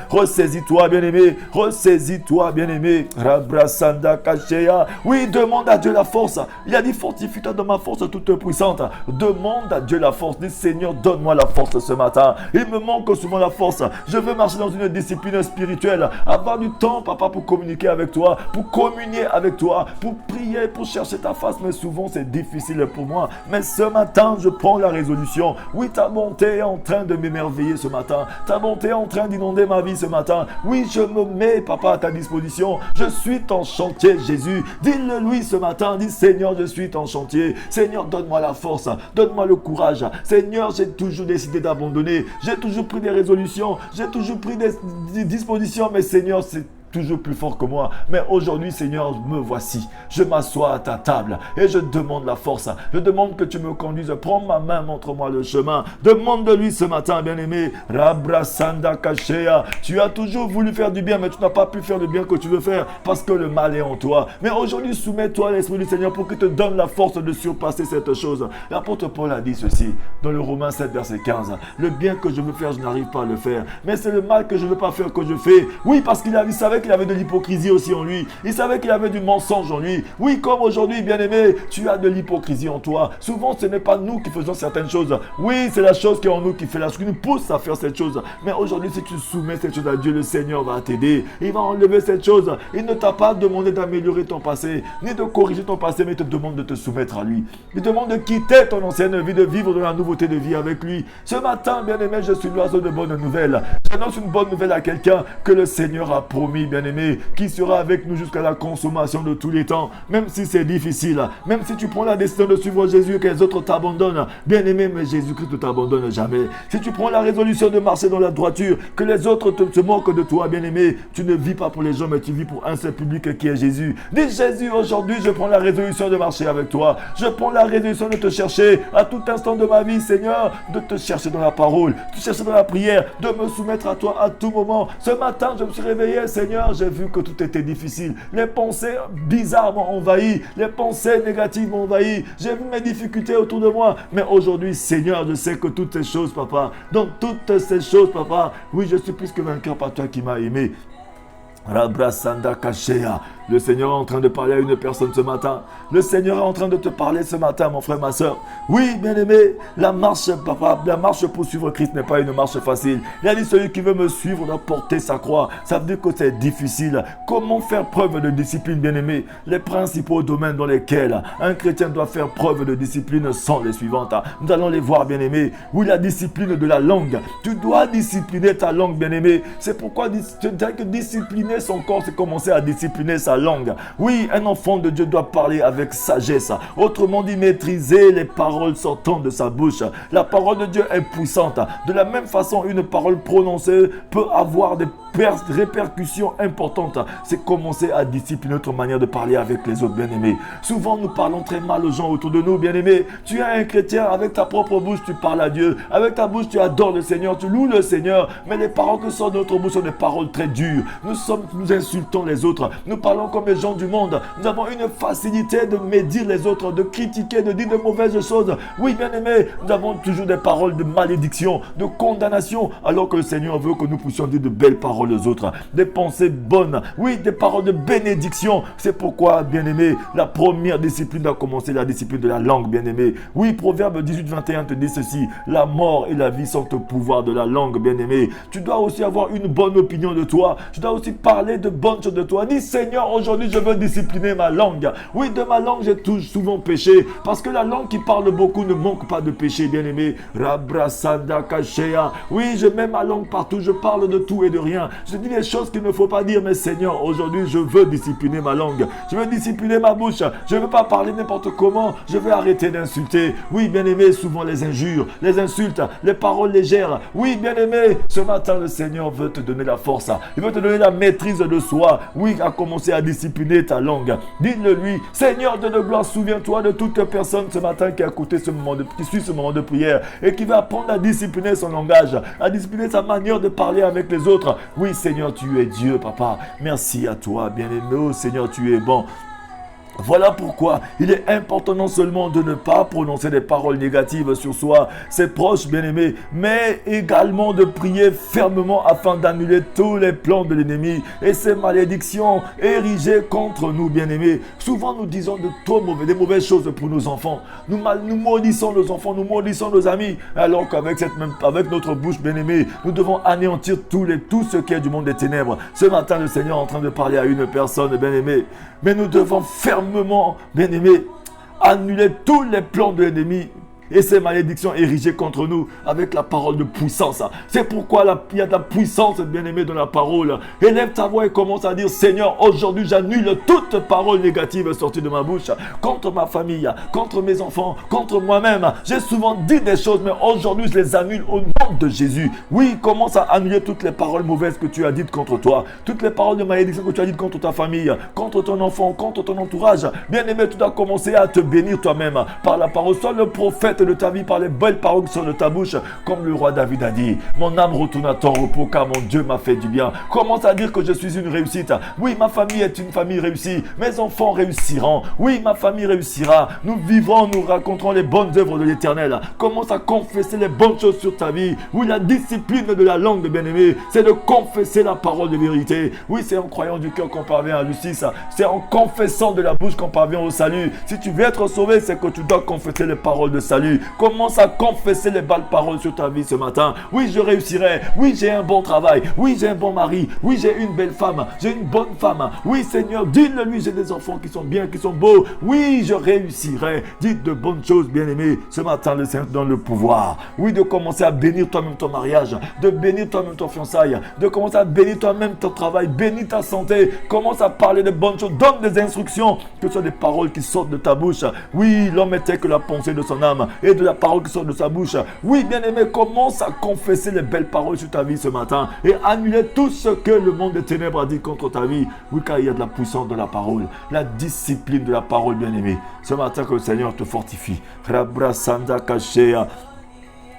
bien-aimé, ressaisis-toi, bien-aimé. Rabrasanda Kashea. Oui, demande à Dieu la force. Il a dit, fortifie-toi de ma force toute puissante. Demande à Dieu la force. Dis, Seigneur, donne-moi la force ce matin. Il me manque souvent la force. Je veux marcher dans une discipline spirituelle. Avoir du temps, papa, pour communiquer avec toi, pour communier avec toi, pour prier, pour chercher ta face. Mais souvent, c'est difficile pour moi. Mais ce matin, je prends la résolution. Oui, ta bonté est en train de m'émerveiller ce matin. Ta bonté est en train d'inonder ma vie ce matin. Oui, je me mets, papa, à ta disposition. Je suis ton chantier, Jésus. Dis-le lui ce matin. Dis, Seigneur, je suis ton chantier. Seigneur, donne-moi la force. Donne-moi le courage. Seigneur, j'ai toujours décidé d'abandonner. J'ai toujours pris des résolutions. J'ai toujours pris des dispositions. Mais Seigneur, c'est toujours plus fort que moi. Mais aujourd'hui, Seigneur, me voici. Je m'assois à ta table et je demande la force. Je demande que tu me conduises. Prends ma main, montre-moi le chemin. Demande de lui ce matin, bien-aimé. Rabrasanda Kashea. Tu as toujours voulu faire du bien, mais tu n'as pas pu faire le bien que tu veux faire parce que le mal est en toi. Mais aujourd'hui, soumets-toi à l'Esprit du Seigneur pour qu'il te donne la force de surpasser cette chose. L'apôtre Paul a dit ceci dans le Romains 7, verset 15. Le bien que je veux faire, je n'arrive pas à le faire. Mais c'est le mal que je ne veux pas faire que je fais. Oui, parce qu'il savait savait qu'il avait de l'hypocrisie aussi en lui. Il savait qu'il avait du mensonge en lui. Oui, comme aujourd'hui, bien-aimé, tu as de l'hypocrisie en toi. Souvent, ce n'est pas nous qui faisons certaines choses. Oui, c'est la chose qui est en nous qui fait qui nous pousse à faire cette chose. Mais aujourd'hui, si tu soumets cette chose à Dieu, le Seigneur va t'aider. Il va enlever cette chose. Il ne t'a pas demandé d'améliorer ton passé, ni de corriger ton passé, mais il te demande de te soumettre à lui. Il te demande de quitter ton ancienne vie, de vivre dans la nouveauté de vie avec lui. Ce matin, bien-aimé, je suis l'oiseau de bonne nouvelle. J'annonce une bonne nouvelle à quelqu'un que le Seigneur a promis, bien-aimé, qui sera avec nous jusqu'à la consommation de tous les temps. Même si c'est difficile, même si tu prends la décision de suivre Jésus et que les autres t'abandonnent, bien-aimé, mais Jésus-Christ ne t'abandonne jamais. Si tu prends la résolution de marcher dans la droiture, que les autres se moquent de toi, bien-aimé, tu ne vis pas pour les gens, mais tu vis pour un seul public qui est Jésus. Dis Jésus, aujourd'hui, je prends la résolution de marcher avec toi. Je prends la résolution de te chercher à tout instant de ma vie, Seigneur, de te chercher dans la parole, de te chercher dans la prière, de me soumettre à toi à tout moment. Ce matin, je me suis réveillé, Seigneur, j'ai vu que tout était difficile. Les pensées bizarres m'ont envahi, les pensées négatives m'ont envahi. J'ai vu mes difficultés autour de moi. Mais aujourd'hui, Seigneur, je sais que toutes ces choses, papa, dans toutes ces choses, papa, oui, je suis plus que vainqueur par toi qui m'as aimé. Rabrasanda Kashea. Le Seigneur est en train de parler à une personne ce matin. Le Seigneur est en train de te parler ce matin, mon frère, ma soeur. Oui, bien-aimé, la marche, papa, la marche pour suivre Christ n'est pas une marche facile. Il a dit, celui qui veut me suivre doit porter sa croix. Ça veut dire que c'est difficile. Comment faire preuve de discipline, bien-aimé? Les principaux domaines dans lesquels un chrétien doit faire preuve de discipline sont les suivantes. Nous allons les voir, bien-aimé. Oui, la discipline de la langue. Tu dois discipliner ta langue, bien-aimé. C'est pourquoi tu dirais que discipliner son corps, c'est commencer à discipliner sa langue. Oui, un enfant de Dieu doit parler avec sagesse. Autrement dit, maîtriser les paroles sortant de sa bouche. La parole de Dieu est puissante. De la même façon, une parole prononcée peut avoir des répercussions importantes. C'est commencer à discipliner notre manière de parler avec les autres, bien-aimés. Souvent, nous parlons très mal aux gens autour de nous, bien-aimés. Tu es un chrétien, avec ta propre bouche, tu parles à Dieu. Avec ta bouche, tu adores le Seigneur, tu loues le Seigneur. Mais les paroles que sortent de notre bouche sont des paroles très dures. Nous insultons les autres. Nous parlons comme les gens du monde. Nous avons une facilité de médire les autres, de critiquer, de dire de mauvaises choses. Oui, bien-aimés, nous avons toujours des paroles de malédiction, de condamnation, alors que le Seigneur veut que nous puissions dire de belles paroles aux autres, des pensées bonnes, oui, des paroles de bénédiction. C'est pourquoi, bien-aimé, la première discipline doit commencer, la discipline de la langue, bien-aimé. Oui, Proverbe 18-21 te dit ceci: la mort et la vie sont au pouvoir de la langue, bien-aimé. Tu dois aussi avoir une bonne opinion de toi. Tu dois aussi parler de bonnes choses de toi. Dis, Seigneur, aujourd'hui, je veux discipliner ma langue. Oui, de ma langue, j'ai souvent péché, parce que la langue qui parle beaucoup ne manque pas de péché, bien-aimé. Rabrasanda Kashea. Oui, je mets ma langue partout, je parle de tout et de rien. Je dis les choses qu'il ne faut pas dire, mais Seigneur, aujourd'hui, je veux discipliner ma langue. Je veux discipliner ma bouche. Je ne veux pas parler n'importe comment. Je veux arrêter d'insulter. Oui, bien-aimé, souvent les injures, les insultes, les paroles légères. Oui, bien-aimé, ce matin, le Seigneur veut te donner la force. Il veut te donner la maîtrise de soi. Oui, à commencer à discipliner ta langue. Dis-le lui: Seigneur Dieu de gloire, souviens-toi de toute personne ce matin qui a écouté qui suit ce moment de prière et qui va apprendre à discipliner son langage, à discipliner sa manière de parler avec les autres. Oui, Seigneur, tu es Dieu, papa. Merci à toi, bien-aimé. Oh, Seigneur, tu es bon. Voilà pourquoi il est important non seulement de ne pas prononcer des paroles négatives sur soi, ses proches, bien-aimés, mais également de prier fermement afin d'annuler tous les plans de l'ennemi et ses malédictions érigées contre nous, bien-aimés. Souvent, nous disons des mauvaises choses pour nos enfants. Nous maudissons nos enfants, nous maudissons nos amis, alors qu'avec avec notre bouche, bien-aimés, nous devons anéantir tout ce qui est du monde des ténèbres. Ce matin, le Seigneur est en train de parler à une personne, bien-aimée, mais nous devons fermement, bien-aimés, annuler tous les plans de l'ennemi et ces malédictions érigées contre nous avec la parole de puissance. C'est pourquoi il y a de la puissance, bien-aimé, dans la parole. Élève ta voix et commence à dire: Seigneur, aujourd'hui j'annule toute parole négative sortie de ma bouche contre ma famille, contre mes enfants, contre moi-même. J'ai souvent dit des choses, mais aujourd'hui je les annule au nom de Jésus. Oui, commence à annuler toutes les paroles mauvaises que tu as dites contre toi, toutes les paroles de malédiction que tu as dites contre ta famille, contre ton enfant, contre ton entourage. Bien-aimé, tu dois commencer à te bénir toi-même par la parole. Sois le prophète actes de ta vie, par les belles paroles qui sortent de ta bouche, comme le roi David a dit. Mon âme retourne à ton repos, car mon Dieu m'a fait du bien. Commence à dire que je suis une réussite. Oui, ma famille est une famille réussie. Mes enfants réussiront. Oui, ma famille réussira. Nous vivrons, nous raconterons les bonnes œuvres de l'Éternel. Commence à confesser les bonnes choses sur ta vie. Oui, la discipline de la langue, bien-aimé, c'est de confesser la parole de vérité. Oui, c'est en croyant du cœur qu'on parvient à la justice. C'est en confessant de la bouche qu'on parvient au salut. Si tu veux être sauvé, c'est que tu dois confesser les paroles de salut. Commence à confesser les belles paroles sur ta vie ce matin. Oui, je réussirai. Oui, j'ai un bon travail. Oui, j'ai un bon mari. Oui, j'ai une belle femme. J'ai une bonne femme. Oui, Seigneur, dis-le lui, j'ai des enfants qui sont bien, qui sont beaux. Oui, je réussirai. Dites de bonnes choses, bien-aimés. Ce matin, le Seigneur te donne le pouvoir. Oui, de commencer à bénir toi-même ton mariage, de bénir toi-même ton fiançailles, de commencer à bénir toi-même ton travail, bénir ta santé. Commence à parler de bonnes choses. Donne des instructions, que ce soit des paroles qui sortent de ta bouche. Oui, l'homme était que la pensée de son âme et de la parole qui sort de sa bouche. Oui, bien-aimé, commence à confesser les belles paroles sur ta vie ce matin et annuler tout ce que le monde des ténèbres a dit contre ta vie. Oui, car il y a de la puissance de la parole, la discipline de la parole, bien-aimé. Ce matin, que le Seigneur te fortifie.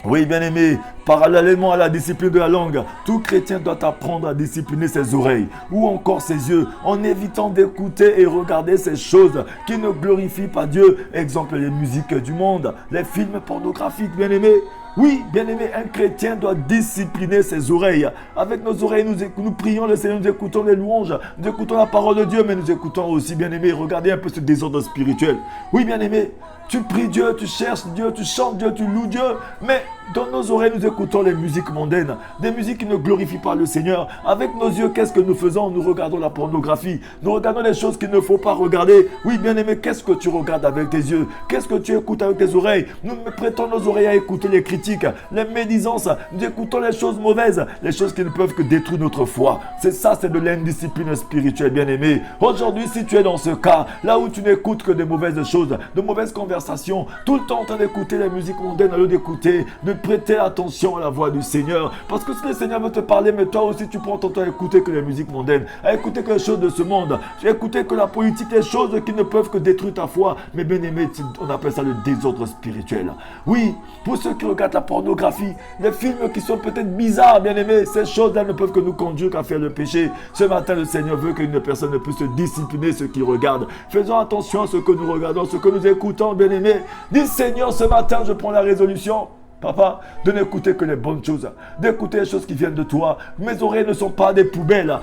Oui, bien-aimé, parallèlement à la discipline de la langue, tout chrétien doit apprendre à discipliner ses oreilles ou encore ses yeux en évitant d'écouter et regarder ces choses qui ne glorifient pas Dieu. Exemple, les musiques du monde, les films pornographiques, bien-aimé. Oui, bien-aimé, un chrétien doit discipliner ses oreilles. Avec nos oreilles, nous prions le Seigneur, nous écoutons les louanges, nous écoutons la parole de Dieu, mais nous écoutons aussi, bien-aimé, regardez un peu ce désordre spirituel. Oui, bien-aimé, tu pries Dieu, tu cherches Dieu, tu chantes Dieu, tu loues Dieu, mais dans nos oreilles, nous écoutons les musiques mondaines, des musiques qui ne glorifient pas le Seigneur. Avec nos yeux, qu'est-ce que nous faisons? Nous regardons la pornographie, nous regardons les choses qu'il ne faut pas regarder. Oui, bien-aimé, qu'est-ce que tu regardes avec tes yeux? Qu'est-ce que tu écoutes avec tes oreilles? Nous prêtons nos oreilles à écouter les critiques, les médisances, nous écoutons les choses mauvaises, les choses qui ne peuvent que détruire notre foi. C'est ça, c'est de l'indiscipline spirituelle, bien-aimé. Aujourd'hui, si tu es dans ce cas, là où tu n'écoutes que de mauvaises choses, de mauvaises conversations, tout le temps en train d'écouter la musique mondaine, au lieu d'écouter, de prêter attention à la voix du Seigneur. Parce que si le Seigneur veut te parler, mais toi aussi tu prends ton temps à écouter que les musiques mondaines, à écouter que les choses de ce monde, à écouter que la politique, les choses qui ne peuvent que détruire ta foi. Mais bien aimé, on appelle ça le désordre spirituel. Oui, pour ceux qui regardent la pornographie, les films qui sont peut-être bizarres, bien aimé, ces choses-là ne peuvent que nous conduire qu'à faire le péché. Ce matin, le Seigneur veut qu'une personne ne puisse discipliner ceux qui regardent. Faisons attention à ce que nous regardons, ce que nous écoutons, bien aimé. Dis Seigneur, ce matin, je prends la résolution. Papa, de n'écouter que les bonnes choses, d'écouter les choses qui viennent de toi. Mes oreilles ne sont pas des poubelles.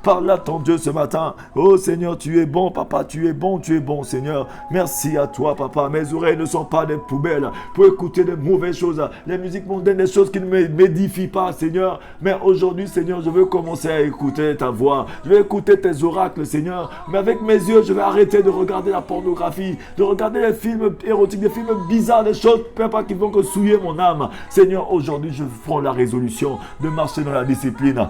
Parle à ton Dieu ce matin. Oh Seigneur, tu es bon, papa, tu es bon, Seigneur. Merci à toi, papa. Mes oreilles ne sont pas des poubelles pour écouter de mauvaises choses, les musiques mondaines, des choses qui ne m'édifient pas, Seigneur. Mais aujourd'hui, Seigneur, je veux commencer à écouter ta voix. Je vais écouter tes oracles, Seigneur. Mais avec mes yeux, je vais arrêter de regarder la pornographie, de regarder les films érotiques, des films bizarres, des choses pas qui vont que souiller mon âme. Seigneur, aujourd'hui, je prends la résolution de marcher dans la discipline.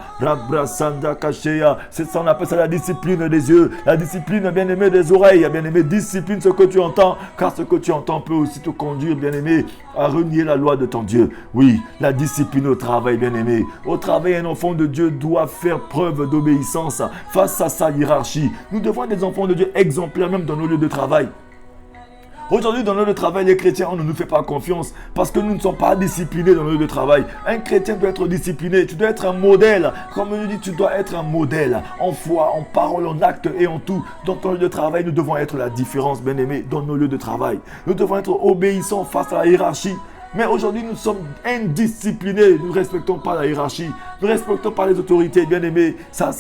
C'est ça, on appelle ça la discipline des yeux, la discipline, bien-aimé, des oreilles. Bien-aimé, discipline ce que tu entends, car ce que tu entends peut aussi te conduire, bien-aimé, à renier la loi de ton Dieu. Oui, la discipline au travail, bien-aimé. Au travail, un enfant de Dieu doit faire preuve d'obéissance face à sa hiérarchie. Nous devons être des enfants de Dieu exemplaires, même dans nos lieux de travail. Aujourd'hui, dans le travail, les chrétiens, on ne nous fait pas confiance parce que nous ne sommes pas disciplinés dans le lieu de travail. Un chrétien doit être discipliné. Tu dois être un modèle. Comme on nous dit, tu dois être un modèle en foi, en parole, en acte et en tout. Dans ton lieu de travail, nous devons être la différence, bien-aimés, dans nos lieux de travail. Nous devons être obéissants face à la hiérarchie. Mais aujourd'hui, nous sommes indisciplinés. Nous ne respectons pas la hiérarchie. Nous ne respectons pas les autorités, bien-aimés. Ça,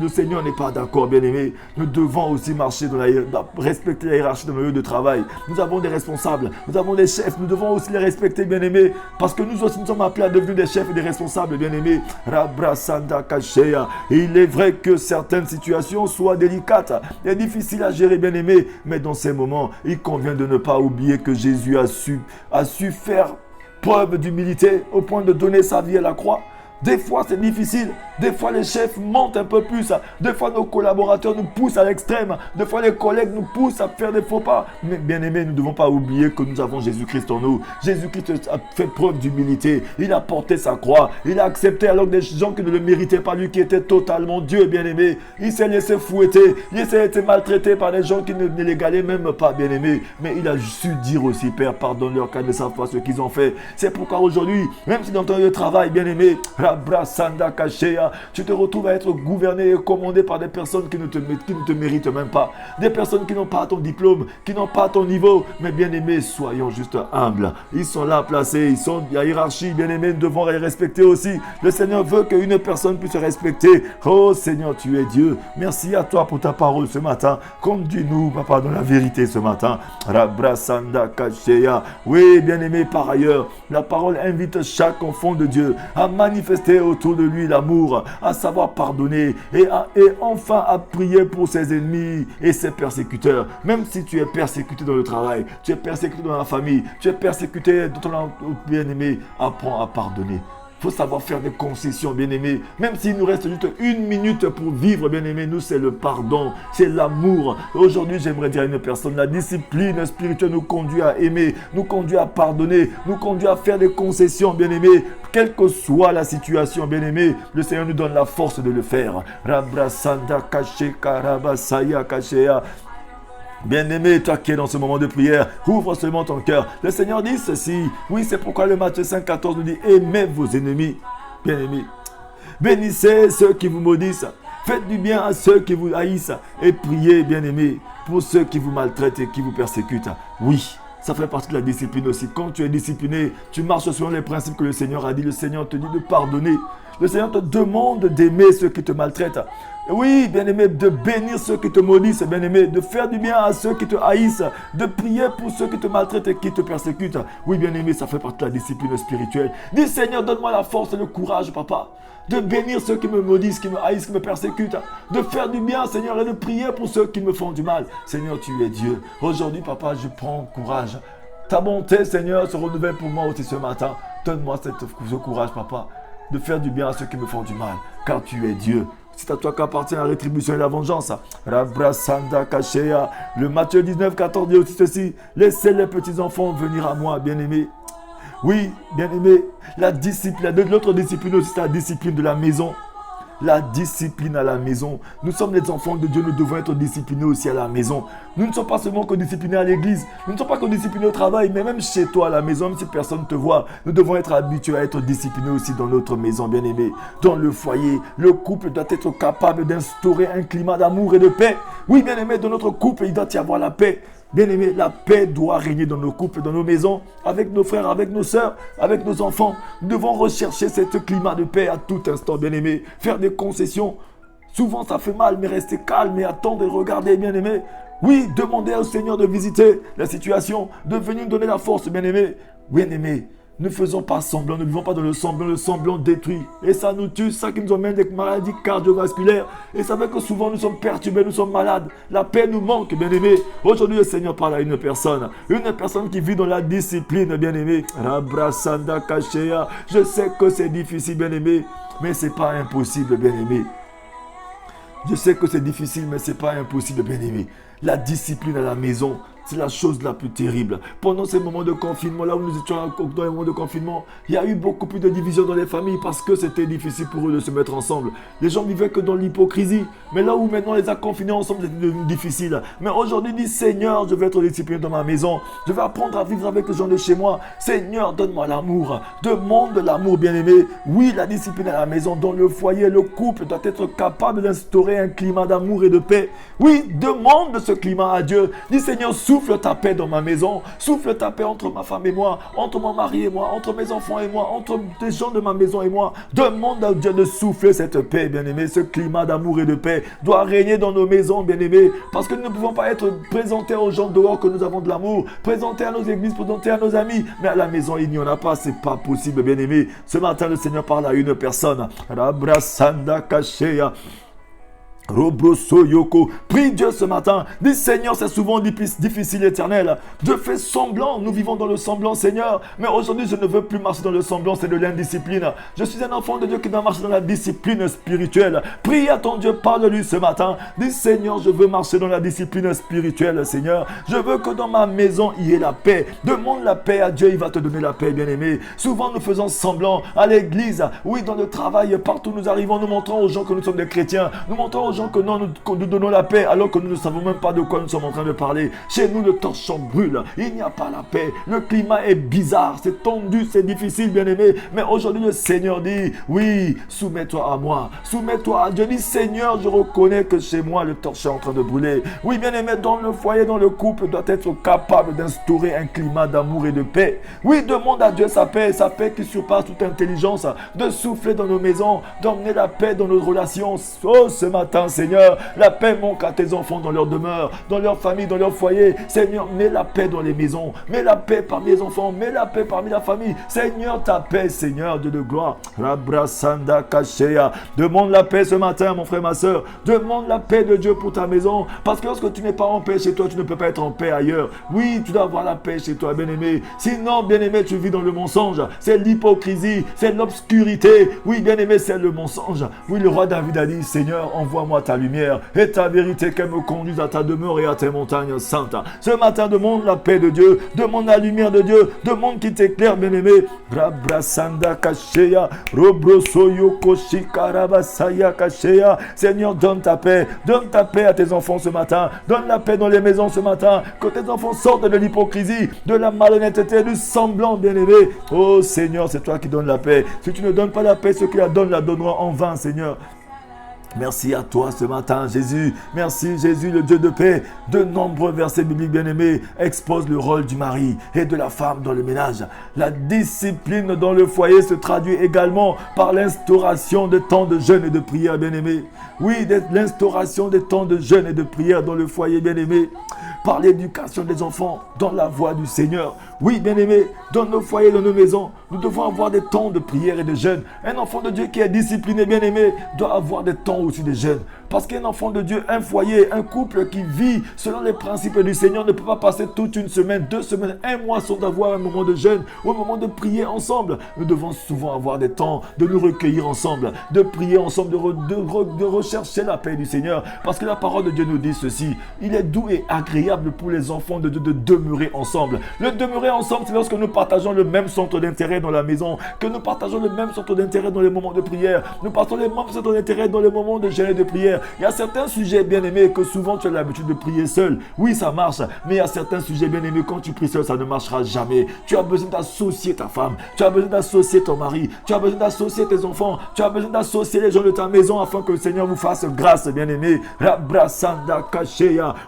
le Seigneur n'est pas d'accord, bien-aimés. Nous devons aussi marcher respecter la hiérarchie dans le lieu de travail. Nous avons des responsables. Nous avons des chefs. Nous devons aussi les respecter, bien-aimés. Parce que nous aussi, nous sommes appelés à devenir des chefs et des responsables, bien-aimés. Et il est vrai que certaines situations soient délicates et difficiles à gérer, bien-aimés. Mais dans ces moments, il convient de ne pas oublier que Jésus a su faire preuve d'humilité au point de donner sa vie à la croix. Des fois, c'est difficile. Des fois, les chefs montent un peu plus. Des fois, nos collaborateurs nous poussent à l'extrême. Des fois, les collègues nous poussent à faire des faux pas. Mais bien aimés, nous ne devons pas oublier que nous avons Jésus-Christ en nous. Jésus-Christ a fait preuve d'humilité. Il a porté sa croix. Il a accepté alors que des gens qui ne le méritaient pas, lui qui était totalement Dieu, bien aimé. Il s'est laissé fouetter. Il s'est été maltraité par des gens qui ne l'égalaient même pas, bien aimé. Mais il a su dire aussi, Père, pardonne-leur car ils ne savent pas ce qu'ils ont fait. C'est pourquoi aujourd'hui, même si dans ton lieu de travail, bien aimé, tu te retrouves à être gouverné et commandé par des personnes qui ne te méritent même pas. Des personnes qui n'ont pas ton diplôme, qui n'ont pas ton niveau. Mais bien aimés, soyons juste humbles. Ils sont là placés, ils sont à hiérarchie. Bien aimés, nous devons les respecter aussi. Le Seigneur veut qu'une personne puisse se respecter. Oh Seigneur, tu es Dieu. Merci à toi pour ta parole ce matin. Conduis-nous, Papa, dans la vérité ce matin. Oui, bien aimé, par ailleurs, la parole invite chaque enfant de Dieu à manifester autour de lui l'amour, à savoir pardonner et enfin à prier pour ses ennemis et ses persécuteurs. Même si tu es persécuté dans le travail, tu es persécuté dans la famille, tu es persécuté dans ton bien-aimé, apprends à pardonner. Il faut savoir faire des concessions, bien-aimés. Même s'il nous reste juste 1 minute pour vivre, bien-aimés, nous, c'est le pardon, c'est l'amour. Aujourd'hui, j'aimerais dire à une personne, la discipline spirituelle nous conduit à aimer, nous conduit à pardonner, nous conduit à faire des concessions, bien-aimés. Quelle que soit la situation, bien-aimés, le Seigneur nous donne la force de le faire. Rabrasanda kache karabasaya kachea. Bien-aimé, toi qui es dans ce moment de prière, ouvre seulement ton cœur. Le Seigneur dit ceci. Oui, c'est pourquoi le Matthieu 5,14 nous dit aimez vos ennemis. Bien-aimés, bénissez ceux qui vous maudissent. Faites du bien à ceux qui vous haïssent. Et priez, bien-aimés, pour ceux qui vous maltraitent et qui vous persécutent. Oui, ça fait partie de la discipline aussi. Quand tu es discipliné, tu marches selon les principes que le Seigneur a dit. Le Seigneur te dit de pardonner. Le Seigneur te demande d'aimer ceux qui te maltraitent. Oui, bien-aimé, de bénir ceux qui te maudissent, bien-aimé, de faire du bien à ceux qui te haïssent, de prier pour ceux qui te maltraitent et qui te persécutent. Oui, bien-aimé, ça fait partie de la discipline spirituelle. Dis, Seigneur, donne-moi la force et le courage, papa, de bénir ceux qui me maudissent, qui me haïssent, qui me persécutent, de faire du bien, Seigneur, et de prier pour ceux qui me font du mal. Seigneur, tu es Dieu. Aujourd'hui, papa, je prends courage. Ta bonté, Seigneur, se renouvelle pour moi aussi ce matin. Donne-moi ce courage, papa, de faire du bien à ceux qui me font du mal, car tu es Dieu. C'est à toi qu'appartient la rétribution et la vengeance. Le Matthieu 19,14 dit aussi ceci. Laissez les petits enfants venir à moi, bien-aimés. Oui, bien-aimés. La discipline, l'autre discipline aussi, c'est la discipline de la maison. La discipline à la maison. Nous sommes les enfants de Dieu, nous devons être disciplinés aussi à la maison. Nous ne sommes pas seulement que disciplinés à l'église, nous ne sommes pas que disciplinés au travail, mais même chez toi à la maison, même si personne ne te voit, nous devons être habitués à être disciplinés aussi dans notre maison, bien-aimés. Dans le foyer, le couple doit être capable d'instaurer un climat d'amour et de paix. Oui, bien-aimés, dans notre couple, il doit y avoir la paix. Bien-aimés, la paix doit régner dans nos couples, dans nos maisons, avec nos frères, avec nos sœurs, avec nos enfants. Nous devons rechercher ce climat de paix à tout instant, bien-aimés. Faire des concessions. Souvent, ça fait mal, mais rester calme et attendre et regarder, bien-aimés. Oui, demander au Seigneur de visiter la situation, de venir nous donner la force, bien-aimés. Bien-aimés, ne faisons pas semblant, ne vivons pas dans le semblant détruit. Et ça nous tue, ça qui nous emmène des maladies cardiovasculaires. Et ça fait que souvent nous sommes perturbés, nous sommes malades. La paix nous manque, bien-aimés. Aujourd'hui, le Seigneur parle à une personne qui vit dans la discipline, bien-aimés. Rabrasanda Kachea. Je sais que c'est difficile, bien-aimés, mais ce n'est pas impossible, bien-aimés. Je sais que c'est difficile, mais ce n'est pas impossible, bien-aimés. La discipline à la maison, c'est la chose la plus terrible. Pendant ces moments de confinement, là où nous étions dans les moments de confinement, il y a eu beaucoup plus de divisions dans les familles parce que c'était difficile pour eux de se mettre ensemble. Les gens vivaient que dans l'hypocrisie. Mais là où maintenant on les a confinés ensemble, c'était devenu difficile. Mais aujourd'hui, dis Seigneur, je vais être discipliné dans ma maison. Je vais apprendre à vivre avec les gens de chez moi. Seigneur, donne-moi l'amour. Demande l'amour, bien-aimé. Oui, la discipline à la maison, dans le foyer, le couple doit être capable d'instaurer un climat d'amour et de paix. Oui, demande ce climat à Dieu. Dis Seigneur, souffle ta paix dans ma maison, souffle ta paix entre ma femme et moi, entre mon mari et moi, entre mes enfants et moi, entre les gens de ma maison et moi. Demande à Dieu de souffler cette paix, bien-aimé. Ce climat d'amour et de paix doit régner dans nos maisons, bien-aimés, parce que nous ne pouvons pas être présentés aux gens dehors que nous avons de l'amour, présentés à nos églises, présentés à nos amis, mais à la maison il n'y en a pas, c'est pas possible, bien-aimé. Ce matin le Seigneur parle à une personne. Rabrasanda Kachea. Robroso Yoko, prie Dieu ce matin. Dis Seigneur, c'est souvent difficile, éternel. Dieu fait semblant, nous vivons dans le semblant, Seigneur. Mais aujourd'hui, je ne veux plus marcher dans le semblant, c'est de l'indiscipline. Je suis un enfant de Dieu qui doit marcher dans la discipline spirituelle. Prie à ton Dieu, parle-lui ce matin. Dis Seigneur, je veux marcher dans la discipline spirituelle, Seigneur. Je veux que dans ma maison, il y ait la paix. Demande la paix à Dieu, il va te donner la paix, bien-aimé. Souvent, nous faisons semblant à l'église, oui, dans le travail, partout nous arrivons, nous montrons aux gens que nous sommes des chrétiens. Nous montrons aux gens que non, nous donnons la paix alors que nous ne savons même pas de quoi nous sommes en train de parler. Chez nous, le torchon brûle. Il n'y a pas la paix. Le climat est bizarre. C'est tendu, c'est difficile, bien-aimé. Mais aujourd'hui, le Seigneur dit, oui, soumets-toi à moi. Soumets-toi à Dieu. Dis, Seigneur, je reconnais que chez moi, le torchon est en train de brûler. Oui, bien-aimé, dans le foyer, dans le couple, doit être capable d'instaurer un climat d'amour et de paix. Oui, demande à Dieu sa paix qui surpasse toute intelligence, de souffler dans nos maisons, d'emmener la paix dans nos relations. Oh, ce matin, Seigneur, la paix manque à tes enfants dans leur demeure, dans leur famille, dans leur foyer. Seigneur, mets la paix dans les maisons, mets la paix parmi les enfants, mets la paix parmi la famille. Seigneur, ta paix, Seigneur, Dieu de gloire. Rabrasanda Kashea. Demande la paix ce matin, mon frère, ma soeur. Demande la paix de Dieu pour ta maison. Parce que lorsque tu n'es pas en paix chez toi, tu ne peux pas être en paix ailleurs. Oui, tu dois avoir la paix chez toi, bien-aimé. Sinon, bien-aimé, tu vis dans le mensonge. C'est l'hypocrisie, c'est l'obscurité. Oui, bien-aimé, c'est le mensonge. Oui, le roi David a dit, Seigneur, envoie-moi ta lumière et ta vérité qu'elle me conduise à ta demeure et à tes montagnes saintes. Ce matin, demande la paix de Dieu, demande la lumière de Dieu, demande qu'il t'éclaire, bien-aimé. Brabrasanda Kashea, Robrosoyoko Shikarabasaya Kashea. Seigneur, donne ta paix à tes enfants ce matin. Donne la paix dans les maisons ce matin. Que tes enfants sortent de l'hypocrisie, de la malhonnêteté, du semblant, bien-aimé. Oh Seigneur, c'est toi qui donnes la paix. Si tu ne donnes pas la paix, ceux qui la donnent en vain, Seigneur. Merci à toi ce matin, Jésus. Merci, Jésus, le Dieu de paix. De nombreux versets bibliques bien-aimés exposent le rôle du mari et de la femme dans le ménage. La discipline dans le foyer se traduit également par l'instauration de temps de jeûne et de prière, bien-aimés. Oui, l'instauration des temps de jeûne et de prière dans le foyer, bien-aimés. Par l'éducation des enfants dans la voie du Seigneur. Oui, bien-aimés, dans nos foyers, dans nos maisons, nous devons avoir des temps de prière et de jeûne. Un enfant de Dieu qui est discipliné, bien-aimé, doit avoir des temps aussi de jeûne. Parce qu'un enfant de Dieu, un foyer, un couple qui vit selon les principes du Seigneur ne peut pas passer toute une semaine, 2 semaines, 1 mois sans avoir un moment de jeûne ou un moment de prier ensemble. Nous devons souvent avoir des temps de nous recueillir ensemble, de prier ensemble, de rechercher la paix du Seigneur. Parce que la parole de Dieu nous dit ceci, il est doux et agréable pour les enfants de Dieu de demeurer ensemble. Le demeurer ensemble, c'est lorsque nous partageons le même centre d'intérêt dans la maison, que nous partageons le même centre d'intérêt dans les moments de prière, nous partageons le même centre d'intérêt dans les moments de jeûne et de prière. Il y a certains sujets bien-aimés que souvent tu as l'habitude de prier seul. Oui, ça marche, mais il y a certains sujets bien-aimés, quand tu pries seul, ça ne marchera jamais. Tu as besoin d'associer ta femme, tu as besoin d'associer ton mari, tu as besoin d'associer tes enfants, tu as besoin d'associer les gens de ta maison afin que le Seigneur vous fasse grâce, bien-aimé.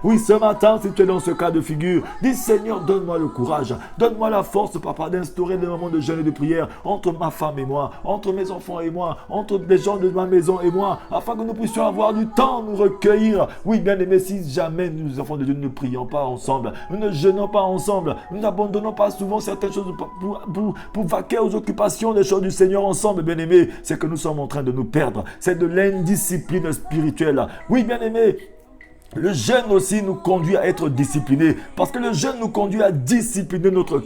Oui, ce matin, si tu es dans ce cas de figure, dis Seigneur, donne-moi le courage, donne-moi la force, papa, d'instaurer des moments de jeûne et de prière entre ma femme et moi, entre mes enfants et moi, entre les gens de ma maison et moi, afin que nous puissions avoir du temps nous recueillir. Oui, bien aimé, si jamais nous, enfants de Dieu, ne prions pas ensemble, nous ne jeûnons pas ensemble, nous n'abandonnons pas souvent certaines choses pour vaquer aux occupations des choses du Seigneur ensemble, bien aimé, c'est que nous sommes en train de nous perdre. C'est de l'indiscipline spirituelle. Oui, bien aimé, le jeûne aussi nous conduit à être disciplinés. Parce que le jeûne nous conduit à discipliner notre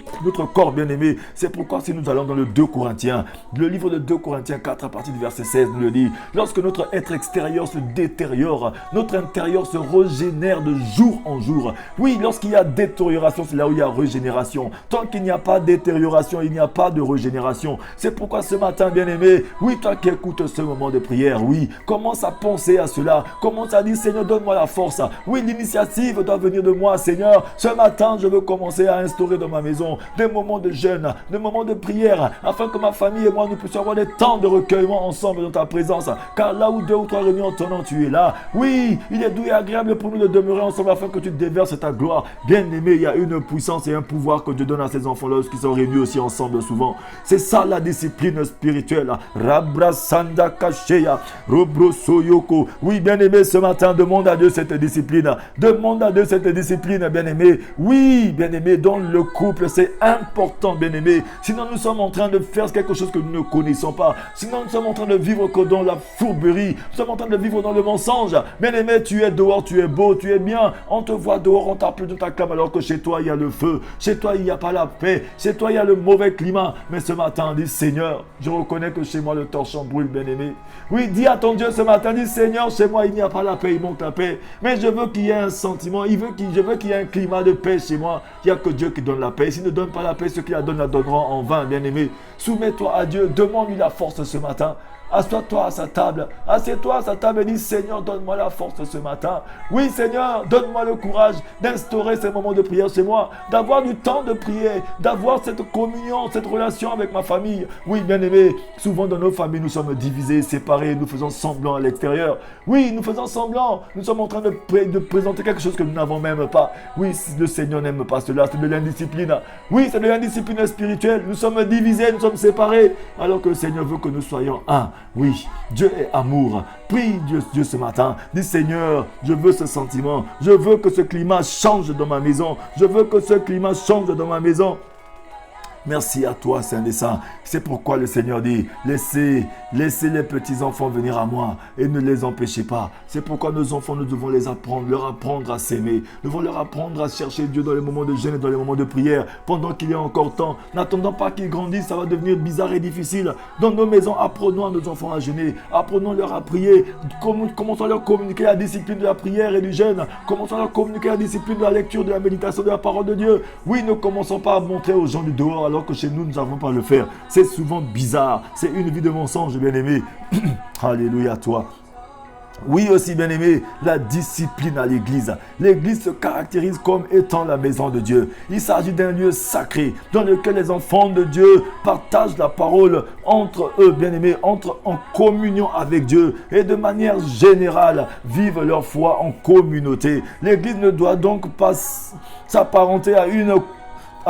corps bien-aimé. C'est pourquoi si nous allons dans le 2 Corinthiens, le livre de 2 Corinthiens 4 à partir du verset 16 nous le dit. Lorsque notre être extérieur se détériore, notre intérieur se régénère de jour en jour. Oui, lorsqu'il y a détérioration, c'est là où il y a régénération. Tant qu'il n'y a pas de détérioration, il n'y a pas de régénération. C'est pourquoi ce matin bien-aimé, oui, toi qui écoutes ce moment de prière, oui, commence à penser à cela. Commence à dire Seigneur, donne-moi la force. Oui, l'initiative doit venir de moi, Seigneur. Ce matin, je veux commencer à instaurer dans ma maison des moments de jeûne, des moments de prière, afin que ma famille et moi, nous puissions avoir des temps de recueillement ensemble dans ta présence. Car là où 2 ou 3 réunions en ton nom, tu es là. Oui, il est doux et agréable pour nous de demeurer ensemble afin que tu déverses ta gloire. Bien aimé, il y a une puissance et un pouvoir que Dieu donne à ses enfants lorsqu'ils sont réunis aussi ensemble souvent. C'est ça la discipline spirituelle. Rabrasanda Kashea, Robrosoyoko. Oui, bien aimé, ce matin, demande à Dieu cette discipline. Demande à Dieu cette discipline, bien-aimé. Oui, bien-aimé, dans le couple, c'est important, bien-aimé. Sinon, nous sommes en train de faire quelque chose que nous ne connaissons pas. Sinon, nous sommes en train de vivre que dans la fourberie. Nous sommes en train de vivre dans le mensonge. Bien-aimé, tu es dehors, tu es beau, tu es bien. On te voit dehors, on t'appelle, on t'acclame, alors que chez toi, il y a le feu. Chez toi, il n'y a pas la paix. Chez toi, il y a le mauvais climat. Mais ce matin, dis, Seigneur, je reconnais que chez moi, le torchon brûle, bien-aimé. Oui, dis à ton Dieu ce matin, dis, Seigneur, chez moi, il n'y a pas la paix, il manque la paix. Mais je veux qu'il y ait un sentiment, je veux qu'il y ait un climat de paix chez moi. Il n'y a que Dieu qui donne la paix. S'il ne donne pas la paix, ceux qui la donnent la donneront en vain, bien-aimé. Soumets-toi à Dieu, demande-lui la force ce matin. Assois-toi à sa table, assieds-toi à sa table et dis, Seigneur, donne-moi la force ce matin. Oui, Seigneur, donne-moi le courage d'instaurer ces moments de prière chez moi, d'avoir du temps de prier, d'avoir cette communion, cette relation avec ma famille. Oui, bien-aimé, souvent dans nos familles, nous sommes divisés, séparés, nous faisons semblant à l'extérieur. Oui, nous faisons semblant, nous sommes en train de présenter quelque chose que nous n'avons même pas. Oui, le Seigneur n'aime pas cela, c'est de l'indiscipline. Oui, c'est de l'indiscipline spirituelle. Nous sommes divisés, nous sommes séparés, alors que le Seigneur veut que nous soyons un. Oui, Dieu est amour. Prie Dieu ce matin. Dis, Seigneur, je veux ce sentiment. Je veux que ce climat change dans ma maison. Je veux que ce climat change dans ma maison. Merci à toi, Saint des Saints. C'est pourquoi le Seigneur dit, laissez les petits-enfants venir à moi et ne les empêchez pas. C'est pourquoi nos enfants, nous devons leur apprendre à s'aimer. Nous devons leur apprendre à chercher Dieu dans les moments de jeûne et dans les moments de prière, pendant qu'il y a encore temps. N'attendons pas qu'ils grandissent, ça va devenir bizarre et difficile. Dans nos maisons, apprenons à nos enfants à jeûner. Apprenons-leur à prier. Commençons à leur communiquer la discipline de la prière et du jeûne. Commençons à leur communiquer la discipline de la lecture, de la méditation, de la parole de Dieu. Oui, ne commençons pas à montrer aux gens du dehors alors que chez nous, nous n'avons pas à le faire. C'est souvent bizarre. C'est une vie de mensonge, bien-aimé. Alléluia, toi. Oui aussi, bien-aimé, la discipline à l'église. L'église se caractérise comme étant la maison de Dieu. Il s'agit d'un lieu sacré dans lequel les enfants de Dieu partagent la parole entre eux, bien-aimés, entrent en communion avec Dieu et de manière générale vivent leur foi en communauté. L'église ne doit donc pas s'apparenter à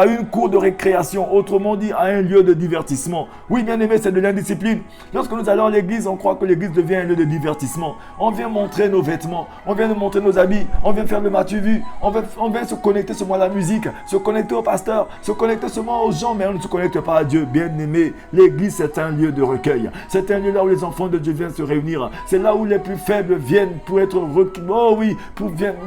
une cour de récréation, autrement dit à un lieu de divertissement. Oui, bien aimé, c'est de l'indiscipline. Lorsque nous allons à l'église, on croit que l'église devient un lieu de divertissement. On vient montrer nos vêtements, on vient nous montrer nos habits, on vient faire le matu-vu, on vient se connecter seulement à la musique, se connecter au pasteur, se connecter seulement aux gens, mais on ne se connecte pas à Dieu. Bien aimé, l'église c'est un lieu de recueil. C'est un lieu là où les enfants de Dieu viennent se réunir. C'est là où les plus faibles viennent pour être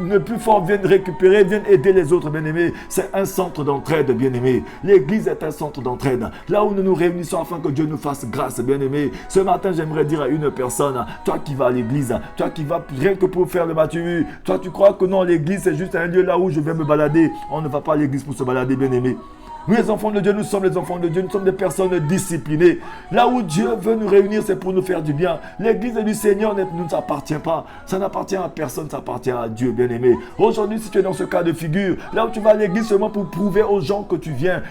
les plus forts viennent récupérer, viennent aider les autres, bien aimé. C'est un centre d'entraide. Bien-aimé, l'église est un centre d'entraide, là où nous nous réunissons afin que Dieu nous fasse grâce, bien-aimé. Ce matin, j'aimerais dire à une personne, toi qui vas à l'église, toi qui vas rien que pour faire le matin, toi tu crois que non, l'église c'est juste un lieu là où je vais me balader. On ne va pas à l'église pour se balader, bien-aimé. Nous, les enfants de Dieu, nous sommes les enfants de Dieu. Nous sommes des personnes disciplinées. Là où Dieu veut nous réunir, c'est pour nous faire du bien. L'église du Seigneur ne nous appartient pas. Ça n'appartient à personne, ça appartient à Dieu, bien-aimé. Aujourd'hui, si tu es dans ce cas de figure, là où tu vas à l'église seulement pour prouver aux gens que tu viens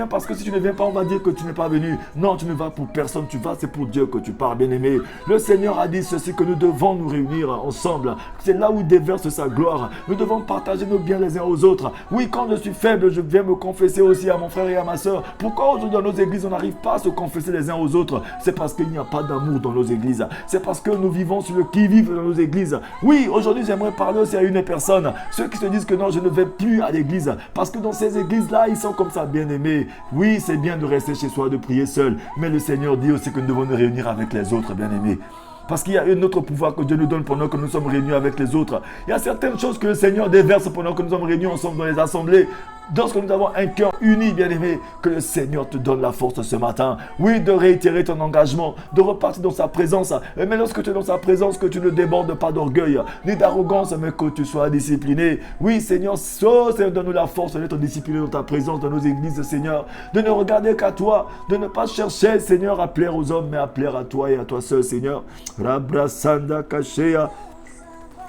parce que si tu ne viens pas, on va dire que tu n'es pas venu. Non, tu ne vas pour personne, tu vas, c'est pour Dieu que tu pars, bien-aimé. Le Seigneur a dit ceci, que nous devons nous réunir ensemble. C'est là où il déverse sa gloire. Nous devons partager nos biens les uns aux autres. Oui, quand je suis faible, je viens me confesser aussi à mon frère et à ma soeur. Pourquoi aujourd'hui dans nos églises on n'arrive pas à se confesser les uns aux autres? C'est parce qu'il n'y a pas d'amour dans nos églises. C'est parce que nous vivons sur le qui-vive dans nos églises. Oui, aujourd'hui j'aimerais parler aussi à une personne, ceux qui se disent que non, je ne vais plus à l'église parce que dans ces églises-là, ils sont comme ça, bien-aimés. Oui, c'est bien de rester chez soi, de prier seul, mais le Seigneur dit aussi que nous devons nous réunir avec les autres, bien-aimés. Parce qu'il y a un autre pouvoir que Dieu nous donne pendant que nous sommes réunis avec les autres. Il y a certaines choses que le Seigneur déverse pendant que nous sommes réunis ensemble dans les assemblées. Lorsque nous avons un cœur uni, bien-aimé, que le Seigneur te donne la force ce matin. Oui, de réitérer ton engagement, de repartir dans sa présence. Mais lorsque tu es dans sa présence, que tu ne débordes pas d'orgueil, ni d'arrogance, mais que tu sois discipliné. Oui, Seigneur, Seigneur, donne-nous la force d'être discipliné dans ta présence, dans nos églises, Seigneur. De ne regarder qu'à toi, de ne pas chercher, Seigneur, à plaire aux hommes, mais à plaire à toi et à toi seul, Seigneur. Rabrasanda Kashea.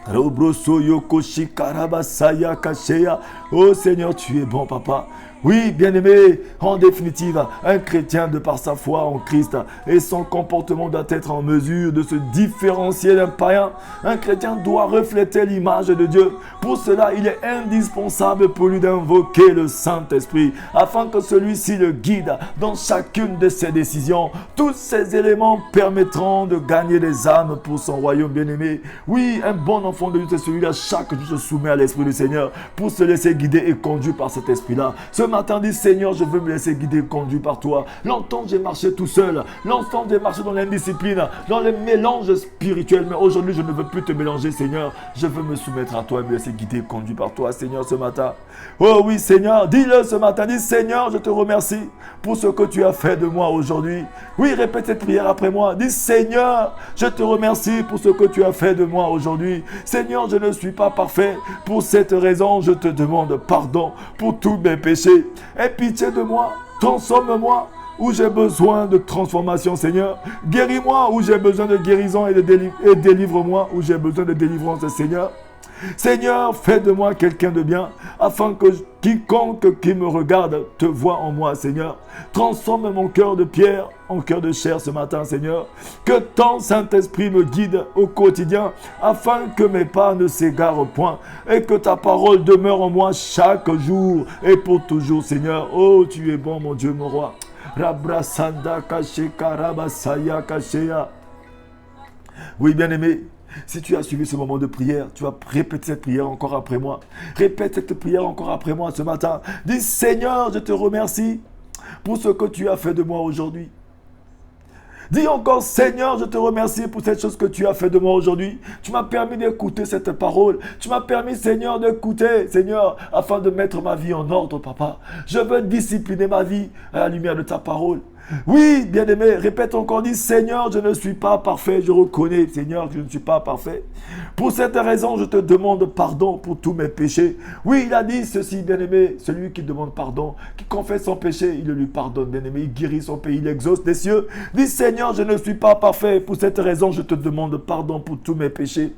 Oh Seigneur, tu es bon, papa. Oui, bien-aimé, en définitive, un chrétien de par sa foi en Christ et son comportement doit être en mesure de se différencier d'un païen. Un chrétien doit refléter l'image de Dieu. Pour cela, il est indispensable pour lui d'invoquer le Saint-Esprit afin que celui-ci le guide dans chacune de ses décisions. Tous ces éléments permettront de gagner des âmes pour son royaume bien-aimé. Oui, un bon enfant de Dieu, c'est celui-là chaque jour se soumet à l'Esprit du Seigneur pour se laisser guider et conduire par cet Esprit-là. Ce matin, dis Seigneur, je veux me laisser guider et conduire par toi. Longtemps, j'ai marché tout seul. Longtemps, j'ai marché dans l'indiscipline, dans les mélanges spirituels. Mais aujourd'hui, je ne veux plus te mélanger, Seigneur. Je veux me soumettre à toi et me laisser guider et conduire par toi, Seigneur, ce matin. Oh oui, Seigneur, dis-le ce matin. Dis Seigneur, je te remercie pour ce que tu as fait de moi aujourd'hui. Oui, répète cette prière après moi. Dis Seigneur, je te remercie pour ce que tu as fait de moi aujourd'hui. Seigneur, je ne suis pas parfait. Pour cette raison, je te demande pardon pour tous mes péchés. Aie pitié de moi, transforme-moi où j'ai besoin de transformation, Seigneur. Guéris-moi où j'ai besoin de guérison et délivre-moi où j'ai besoin de délivrance, Seigneur. Seigneur, fais de moi quelqu'un de bien, afin que quiconque qui me regarde te voie en moi, Seigneur. Transforme mon cœur de pierre en cœur de chair ce matin, Seigneur. Que ton Saint-Esprit me guide au quotidien, afin que mes pas ne s'égarent point, et que ta parole demeure en moi chaque jour et pour toujours, Seigneur. Oh, tu es bon, mon Dieu, mon roi. Rabrasanda kasheka rabasaya kasheya. Oui, bien-aimé. Si tu as suivi ce moment de prière, tu vas répéter cette prière encore après moi. Répète cette prière encore après moi ce matin. Dis Seigneur, je te remercie pour ce que tu as fait de moi aujourd'hui. Dis encore Seigneur, je te remercie pour cette chose que tu as fait de moi aujourd'hui. Tu m'as permis d'écouter cette parole. Tu m'as permis Seigneur d'écouter, Seigneur, afin de mettre ma vie en ordre, Papa. Je veux discipliner ma vie à la lumière de ta parole. Oui, bien-aimé, répète encore, dis Seigneur, je ne suis pas parfait, je reconnais, Seigneur, que je ne suis pas parfait. Pour cette raison, je te demande pardon pour tous mes péchés. Oui, il a dit ceci, bien-aimé, celui qui demande pardon, qui confesse son péché, il le lui pardonne, bien-aimé, il guérit son pays, il exauce des cieux. Dis Seigneur, je ne suis pas parfait, pour cette raison, je te demande pardon pour tous mes péchés.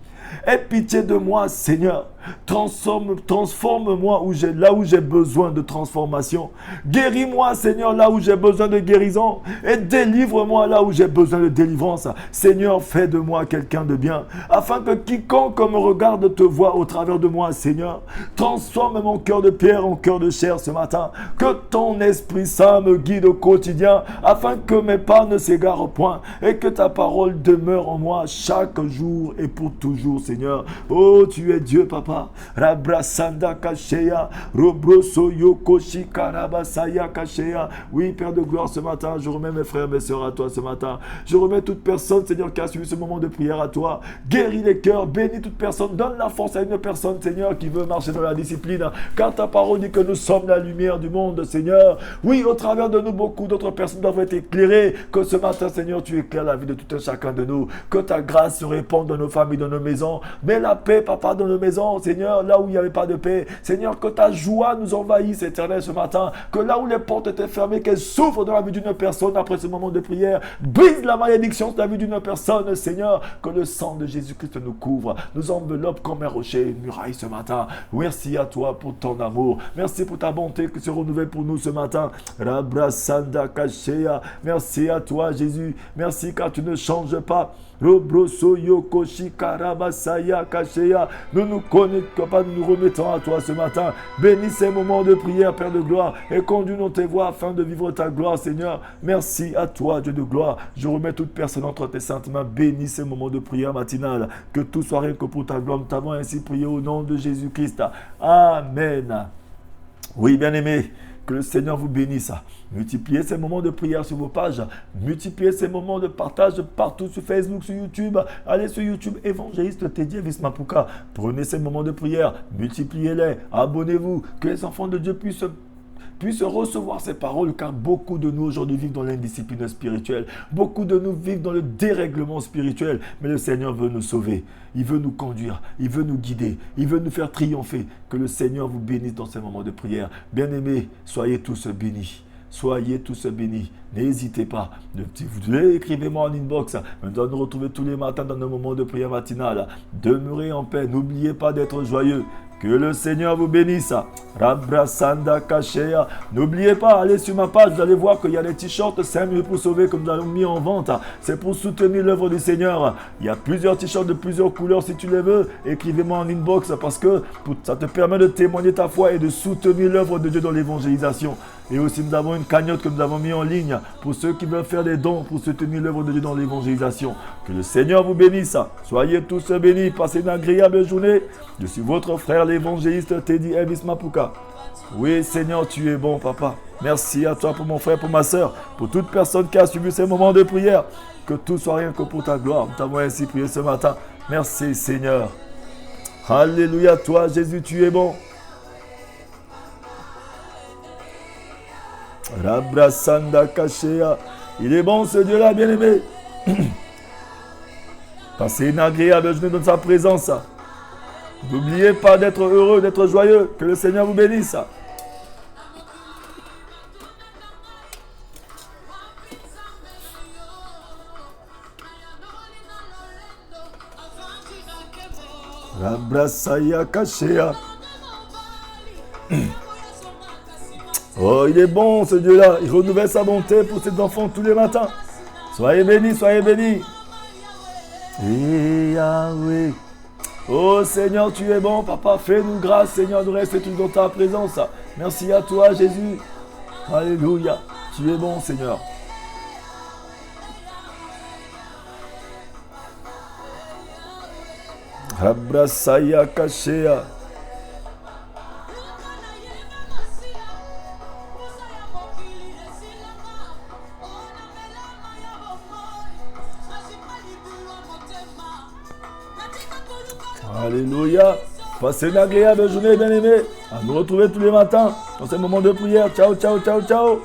Aie pitié de moi, Seigneur. Transforme-moi là où j'ai besoin de transformation. Guéris-moi, Seigneur, là où j'ai besoin de guérison. Et délivre-moi là où j'ai besoin de délivrance. Seigneur, fais de moi quelqu'un de bien, afin que quiconque me regarde te voie au travers de moi, Seigneur. Transforme mon cœur de pierre en cœur de chair ce matin. Que ton Esprit Saint me guide au quotidien, afin que mes pas ne s'égarent point, et que ta parole demeure en moi chaque jour et pour toujours, Seigneur. Oh, tu es Dieu, Papa. Rabrasanda kasheya, robroso yokoshi karabasaya kasheya. Oui, Père de gloire, ce matin, je remets mes frères, mes sœurs à toi ce matin. Je remets toute personne, Seigneur, qui a suivi ce moment de prière à toi. Guéris les cœurs, bénis toute personne, donne la force à une personne, Seigneur, qui veut marcher dans la discipline. Car ta parole dit que nous sommes la lumière du monde, Seigneur. Oui, au travers de nous, beaucoup d'autres personnes doivent être éclairées. Que ce matin, Seigneur, tu éclaires la vie de tout un chacun de nous. Que ta grâce se répande dans nos familles, dans nos maisons. Mets la paix, Papa, dans nos maisons. Seigneur, là où il n'y avait pas de paix, Seigneur, que ta joie nous envahisse, Éternel, ce matin, que là où les portes étaient fermées, qu'elles s'ouvrent dans la vie d'une personne après ce moment de prière, brise la malédiction sur la vie d'une personne, Seigneur, que le sang de Jésus-Christ nous couvre, nous enveloppe comme un rocher, une muraille ce matin. Merci à toi pour ton amour, merci pour ta bonté qui se renouvelle pour nous ce matin. Rabrasanda Kashea, merci à toi Jésus, merci car tu ne changes pas. Robroso yokoshi karabasaya kasheya. Nous nous connaissons pas, nous nous remettons à toi ce matin. Bénis ces moments de prière, Père de gloire, et conduis-nous tes voies afin de vivre ta gloire, Seigneur. Merci à toi, Dieu de gloire. Je remets toute personne entre tes saintes mains. Bénis ces moments de prière matinale. Que tout soit rien que pour ta gloire. Nous t'avons ainsi prié au nom de Jésus-Christ. Amen. Oui, bien-aimés. Que le Seigneur vous bénisse. Multipliez ces moments de prière sur vos pages. Multipliez ces moments de partage partout sur Facebook, sur YouTube. Allez sur YouTube, évangéliste Teddy Vismapuka. Prenez ces moments de prière. Multipliez-les. Abonnez-vous. Que les enfants de Dieu puissent recevoir ces paroles, car beaucoup de nous aujourd'hui vivent dans l'indiscipline spirituelle. Beaucoup de nous vivent dans le dérèglement spirituel. Mais le Seigneur veut nous sauver. Il veut nous conduire. Il veut nous guider. Il veut nous faire triompher. Que le Seigneur vous bénisse dans ces moments de prière. Bien-aimés, soyez tous bénis. Soyez tous bénis. N'hésitez pas. Si vous voulez, écrivez-moi en inbox. Nous allons nous retrouver tous les matins dans nos moments de prière matinale. Demeurez en paix. N'oubliez pas d'être joyeux. Que le Seigneur vous bénisse. Rabrasanda Kashea. N'oubliez pas, allez sur ma page, vous allez voir qu'il y a des t-shirts 5 minutes pour sauver comme nous avons mis en vente. C'est pour soutenir l'œuvre du Seigneur. Il y a plusieurs t-shirts de plusieurs couleurs si tu les veux. Écrivez-moi en inbox parce que ça te permet de témoigner ta foi et de soutenir l'œuvre de Dieu dans l'évangélisation. Et aussi, nous avons une cagnotte que nous avons mis en ligne pour ceux qui veulent faire des dons pour soutenir l'œuvre de Dieu dans l'évangélisation. Que le Seigneur vous bénisse. Soyez tous bénis. Passez une agréable journée. Je suis votre frère l'évangéliste Teddy Elvis Mapuka. Oui, Seigneur, tu es bon, papa. Merci à toi pour mon frère, pour ma soeur, pour toute personne qui a suivi ces moments de prière. Que tout soit rien que pour ta gloire. Nous t'avons ainsi prié ce matin. Merci, Seigneur. Alléluia, toi, Jésus, tu es bon. Rabrasanda Kashea. Il est bon, ce Dieu-là, bien-aimé. Passez une agréable journée dans sa présence. N'oubliez pas d'être heureux, d'être joyeux. Que le Seigneur vous bénisse. Rabrasaya Kashea. Oh, il est bon ce Dieu-là. Il renouvelle sa bonté pour ses enfants tous les matins. Soyez bénis, soyez bénis. Et Yahweh. Oh Seigneur, tu es bon, papa. Fais-nous grâce, Seigneur, de rester tous dans ta présence. Merci à toi, Jésus. Alléluia. Tu es bon, Seigneur. Abrasaya Kashea. Alléluia. Passez une agréable journée, bien-aimés. À nous retrouver tous les matins dans ces moments de prière. Ciao, ciao, ciao, ciao.